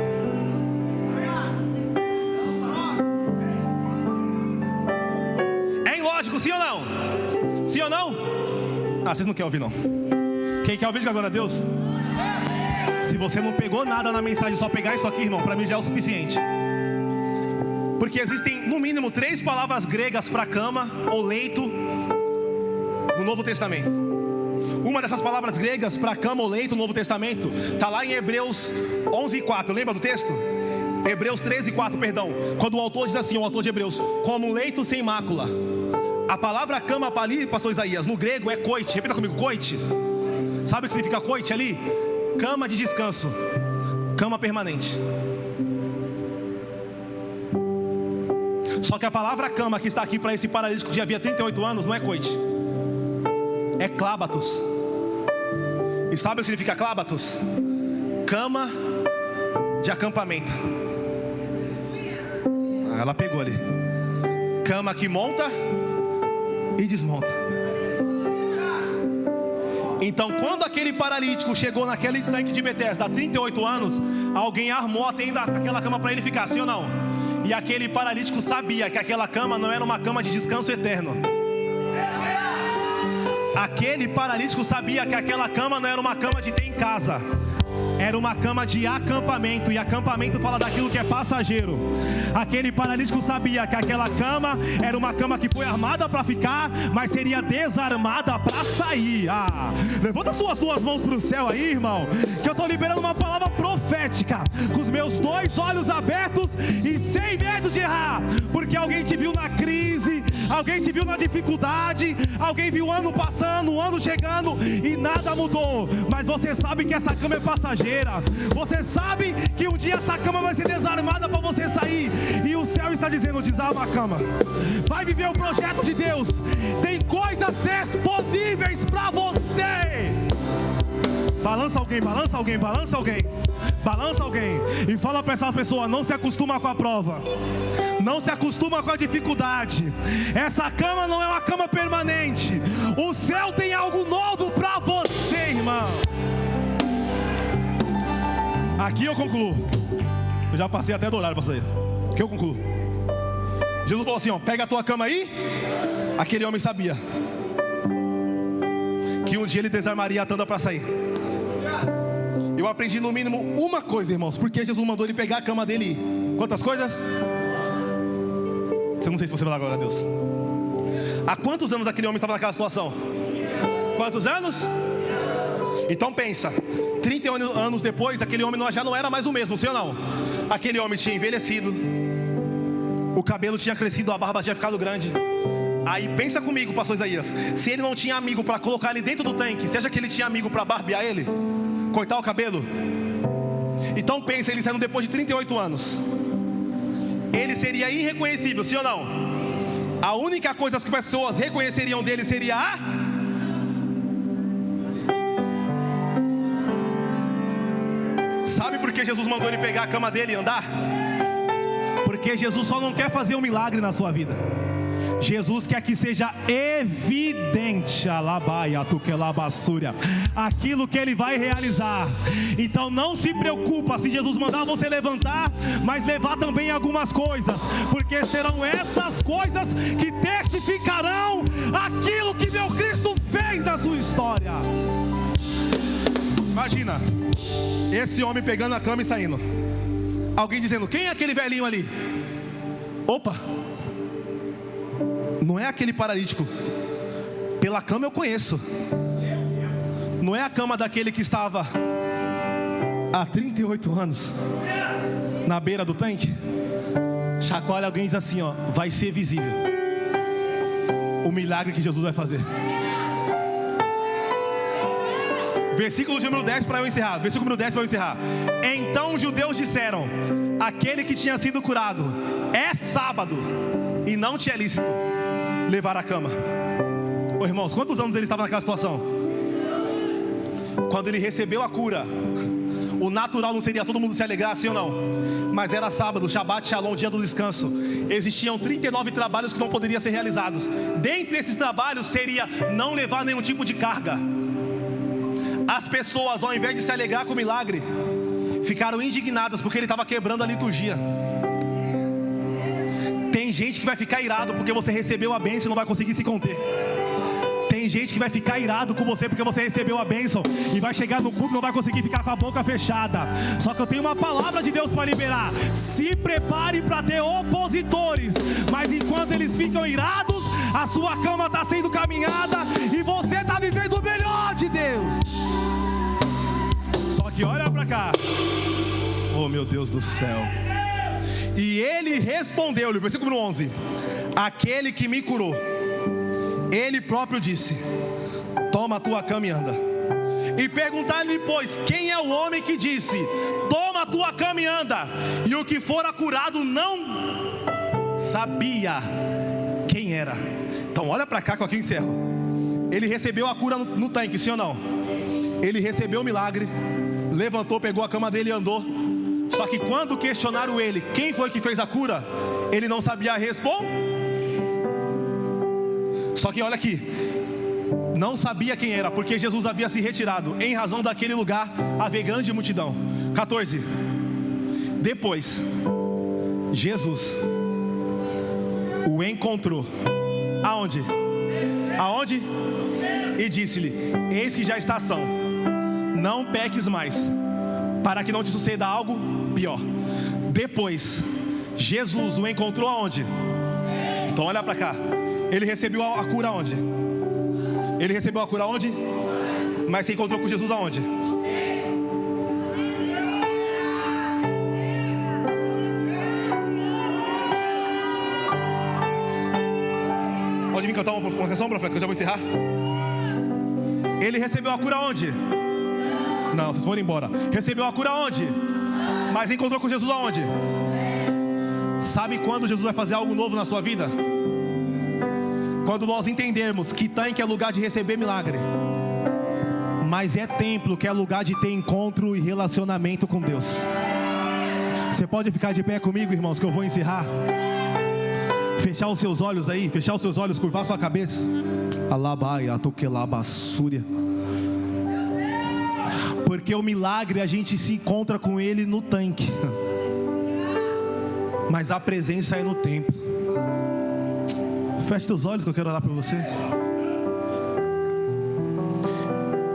É ilógico, sim ou não? Sim ou não? Ah, vocês não querem ouvir não. Quem quer ouvir, diga glória a Deus. Se você não pegou nada na mensagem, só pegar isso aqui, irmão, para mim já é o suficiente. Porque existem no mínimo 3 palavras gregas para cama ou leito no Novo Testamento. Uma dessas palavras gregas para cama ou leito no Novo Testamento está lá em Hebreus 11:4. Lembra do texto? Hebreus 13:4, perdão. Quando o autor diz assim, o autor de Hebreus: como leito sem mácula. A palavra cama para ali, pastor Isaías, no grego é koite. Repita comigo, koite. Sabe o que significa koite ali? Cama de descanso, cama permanente. Só que a palavra cama que está aqui para esse paralítico que já havia 38 anos não é koite, é klábatos. E sabe o que significa klábatos? Cama de acampamento. Ela pegou ali. Cama que monta e desmonta. Então, quando aquele paralítico chegou naquele tanque de Betesda há 38 anos, alguém armou a tenda, aquela cama para ele ficar, sim ou não? E aquele paralítico sabia que aquela cama não era uma cama de descanso eterno. Aquele paralítico sabia que aquela cama não era uma cama de ter em casa. Era uma cama de acampamento. E acampamento fala daquilo que é passageiro. Aquele paralítico sabia que aquela cama era uma cama que foi armada para ficar, mas seria desarmada para sair. Levanta suas 2 mãos para o céu aí, irmão, que eu estou liberando uma palavra profética, com os meus 2 olhos abertos e sem medo de errar. Porque alguém te viu na crise, alguém te viu na dificuldade, alguém viu o ano passando, o ano chegando e nada mudou. Mas você sabe que essa cama é passageira. Você sabe que um dia essa cama vai ser desarmada para você sair. E o céu está dizendo: desarma a cama, vai viver o projeto de Deus. Tem coisas disponíveis para você. Balança alguém, balança alguém, balança alguém. Balança alguém e fala para essa pessoa: não se acostuma com a prova, não se acostuma com a dificuldade. Essa cama não é uma cama permanente. O céu tem algo novo para você, irmão. Aqui eu concluo. Eu já passei até do horário para sair. Aqui eu concluo. Jesus falou assim, ó: pega a tua cama aí. Aquele homem sabia que um dia ele desarmaria a tenda para sair. Eu aprendi no mínimo uma coisa, irmãos, porque Jesus mandou ele pegar a cama dele e ir. Quantas coisas? Eu não sei se você vai dar glória a Deus. Há quantos anos aquele homem estava naquela situação? Quantos anos? Então pensa, 30 anos depois, aquele homem já não era mais o mesmo, sim ou não? Aquele homem tinha envelhecido, o cabelo tinha crescido, a barba tinha ficado grande. Aí pensa comigo, pastor Isaías, se ele não tinha amigo para colocar ele dentro do tanque, você acha que ele tinha amigo para barbear ele? Cortar o cabelo? Então pensa, ele saindo depois de 38 anos, ele seria irreconhecível, sim ou não? A única coisa que as pessoas reconheceriam dele seria a... Sabe por que Jesus mandou ele pegar a cama dele e andar? Porque Jesus só não quer fazer um milagre na sua vida. Jesus quer que seja evidente aquilo que Ele vai realizar. Então não se preocupa se Jesus mandar você levantar, mas levar também algumas coisas, porque serão essas coisas que testificarão aquilo que meu Cristo fez na sua história. Imagina esse homem pegando a cama e saindo. Alguém dizendo: quem é aquele velhinho ali? Opa, Não é aquele paralítico. Pela cama eu conheço. Não é a cama daquele que estava há 38 anos na beira do tanque. Chacoalha alguém e diz assim, ó: vai ser visível o milagre que Jesus vai fazer. Versículo número 10 para eu encerrar. Versículo número 10 para eu encerrar. Então os judeus disseram: aquele que tinha sido curado, é sábado e não te é lícito levar a cama. Ô irmãos, quantos anos ele estava naquela situação? Quando ele recebeu a cura, o natural não seria todo mundo se alegrar, sim ou não? Mas era sábado, Shabat Shalom, dia do descanso. Existiam 39 trabalhos que não poderiam ser realizados. Dentre esses trabalhos seria não levar nenhum tipo de carga. As pessoas, ao invés de se alegrar com o milagre, ficaram indignadas porque ele estava quebrando a liturgia. Tem gente que vai ficar irado porque você recebeu a bênção e não vai conseguir se conter. Tem gente que vai ficar irado com você porque você recebeu a bênção e vai chegar no culto e não vai conseguir ficar com a boca fechada. Só que eu tenho uma palavra de Deus para liberar: se prepare para ter opositores, mas enquanto eles ficam irados, a sua cama está sendo caminhada e você está vivendo o melhor de Deus. Só que olha para cá. Oh meu Deus do céu. E ele respondeu-lhe, versículo 11: aquele que me curou, ele próprio disse: toma a tua cama e anda. E perguntar-lhe, pois, quem é o homem que disse: toma a tua cama e anda? E o que fora curado não sabia quem era. Então olha para cá que eu aqui encerro. Ele recebeu a cura no tanque, sim ou não? Ele recebeu o milagre, levantou, pegou a cama dele e andou. Só que quando questionaram ele, quem foi que fez a cura, ele não sabia responder. Só que olha aqui, não sabia quem era, porque Jesus havia se retirado. Em razão daquele lugar havia grande multidão. 14. Depois Jesus o encontrou. Aonde? Aonde? E disse-lhe: eis que já está ação, não peques mais, para que não te suceda algo pior. Depois Jesus o encontrou aonde? Então olha para cá. Ele recebeu a cura aonde? Ele recebeu a cura aonde? Mas se encontrou com Jesus aonde? Pode vir cantar uma canção, profeta, que eu já vou encerrar. Ele recebeu a cura onde? Não, vocês foram embora. Recebeu a cura onde? Mas encontrou com Jesus aonde? Sabe quando Jesus vai fazer algo novo na sua vida? Quando nós entendermos que tanque é lugar de receber milagre, mas é templo que é lugar de ter encontro e relacionamento com Deus. Você pode ficar de pé comigo, irmãos, que eu vou encerrar. Fechar os seus olhos aí, fechar os seus olhos, curvar sua cabeça. Alabaia, toquelabassúria. Porque o milagre a gente se encontra com ele no tanque, mas a presença é no templo. Feche seus olhos que eu quero orar por você.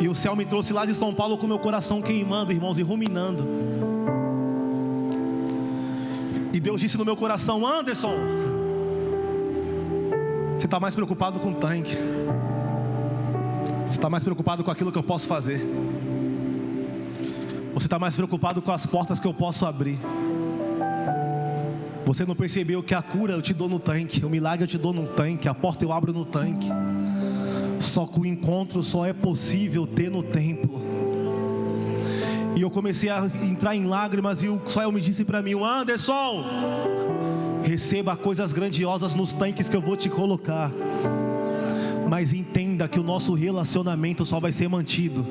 E o céu me trouxe lá de São Paulo com meu coração queimando, irmãos, e ruminando. E Deus disse no meu coração: Anderson, você está mais preocupado com o tanque. Você está mais preocupado com aquilo que eu posso fazer. Você está mais preocupado com as portas que eu posso abrir. Você não percebeu que a cura eu te dou no tanque, o milagre eu te dou no tanque, a porta eu abro no tanque. Só que o encontro só é possível ter no templo. E eu comecei a entrar em lágrimas, e o Soel me disse para mim: Anderson, receba coisas grandiosas nos tanques que eu vou te colocar, mas entenda que o nosso relacionamento só vai ser mantido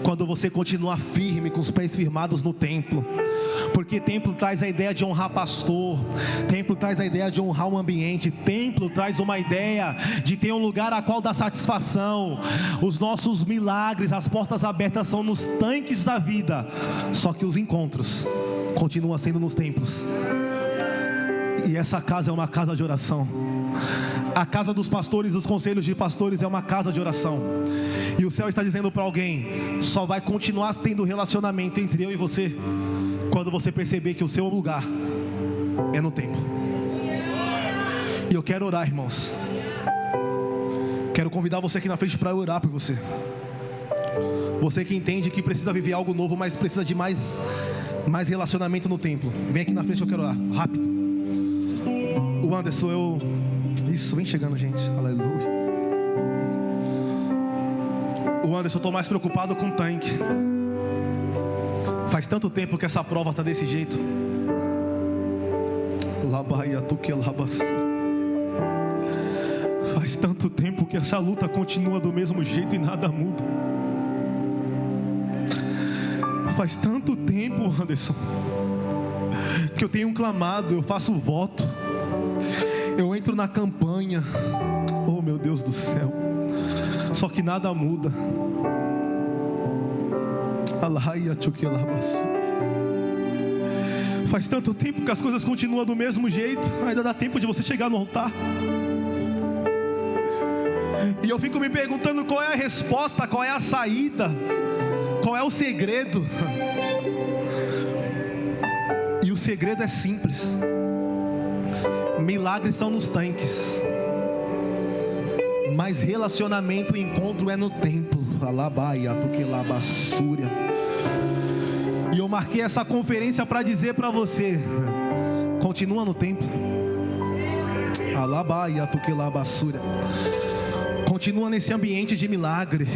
quando você continuar firme, com os pés firmados no templo. Porque templo traz a ideia de honrar pastor, templo traz a ideia de honrar o ambiente, templo traz uma ideia de ter um lugar a qual dá satisfação. Os nossos milagres, as portas abertas são nos tanques da vida, só que os encontros continuam sendo nos templos. E essa casa é uma casa de oração. A casa dos pastores, dos conselhos de pastores, é uma casa de oração. E o céu está dizendo para alguém: só vai continuar tendo relacionamento entre eu e você quando você perceber que o seu lugar é no templo. E eu quero orar, irmãos. Quero convidar você aqui na frente para orar por você. Você que entende que precisa viver algo novo, mas precisa de mais relacionamento no templo. Vem aqui na frente, eu quero orar, rápido. O Anderson, Isso, vem chegando, gente. Aleluia. O Anderson, eu estou mais preocupado com o tanque. Faz tanto tempo que essa prova está desse jeito. Faz tanto tempo que essa luta continua do mesmo jeito e nada muda. Faz tanto tempo, Anderson, que eu tenho clamado, eu faço voto, eu entro na campanha. Oh, meu Deus do céu. Só que nada muda. Faz tanto tempo que as coisas continuam do mesmo jeito. Ainda dá tempo de você chegar no altar. E eu fico me perguntando qual é a resposta, qual é a saída, qual é o segredo. E o segredo é simples. Milagres são nos tanques, mas relacionamento e encontro é no templo. E eu marquei essa conferência para dizer para você: continua no templo. Continua nesse ambiente de milagre.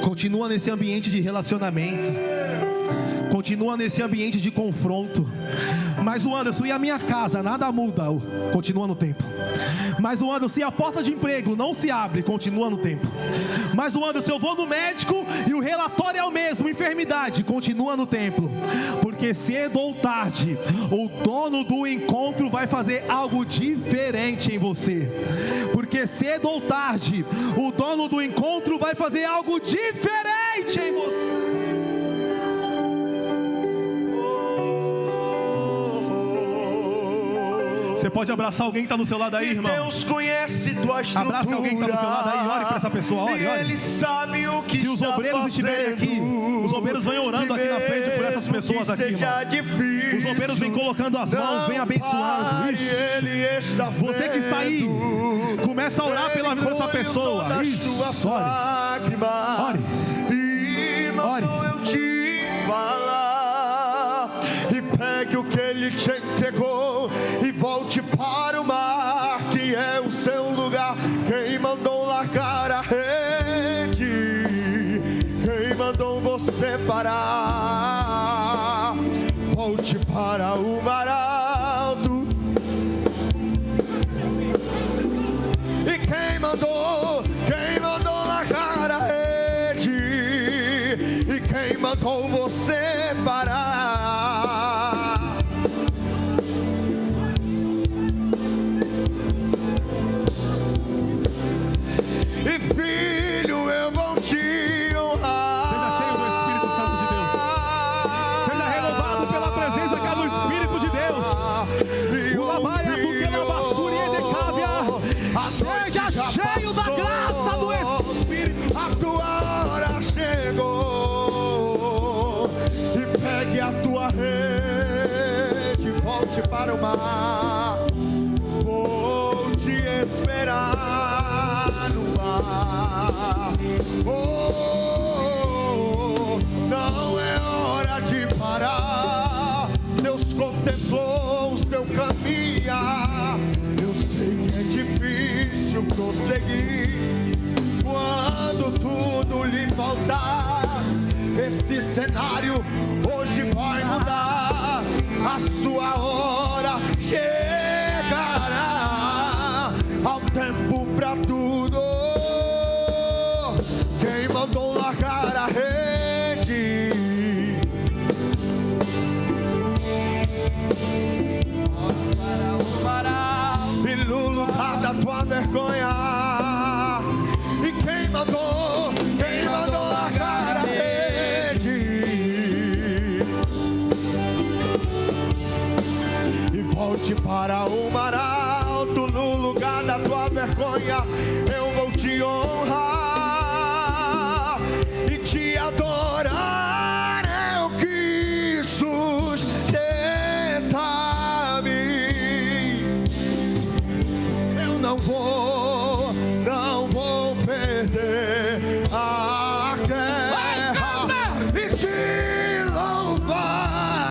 Continua nesse ambiente de relacionamento. Continua nesse ambiente de confronto. Mas o Anderson, e a minha casa? Nada muda. Continua no templo. Mas o Anderson, e a porta de emprego não se abre? Continua no templo. Mas o Anderson, eu vou no médico e o relatório é o mesmo, enfermidade. Continua no templo. Porque cedo ou tarde, o dono do encontro vai fazer algo diferente em você. Porque cedo ou tarde, o dono do encontro vai fazer algo diferente em você. Você pode abraçar alguém que está do seu lado aí, irmão? Deus conhece tua estrutura. Abraça alguém que está do seu lado aí, ore para essa pessoa, ore. Ele sabe o que se os obreiros estiverem aqui, os obreiros vão orando aqui na frente por essas pessoas aqui, irmão. Os obreiros vêm colocando as mãos, vêm abençoando. Isso. Você que está aí, começa a orar pela vida dessa pessoa. Isso, ore. Ore. Ore. Eu te falar, e pegue o que Ele te entregou e volte para o mar, que é o seu lugar. Quem mandou largar a rede? Quem mandou você parar? Volte para o mar alto. E quem mandou largar a rede? E quem mandou você parar? E filho, eu vou te honrar. Seja cheio do Espírito Santo de Deus. Seja renovado pela presença que é do Espírito de Deus. Seja cheio da graça do Espírito. A tua hora chegou. E pegue a tua rede, volte para o mar. Vou te esperar no mar. Oh, não é hora de parar. Deus contemplou o seu caminhar. Eu sei que é difícil prosseguir quando tudo lhe faltar. Esse cenário hoje vai mudar. A sua hora chegará. Ao tempo pra tudo. Quem mandou largar a rede? E no lugar da tua vergonha. E quem mandou largar a rede? E volte para o mar alto. No lugar da tua vergonha, eu vou te honrar e te adorar. Eu quis sustentar-me. Eu não vou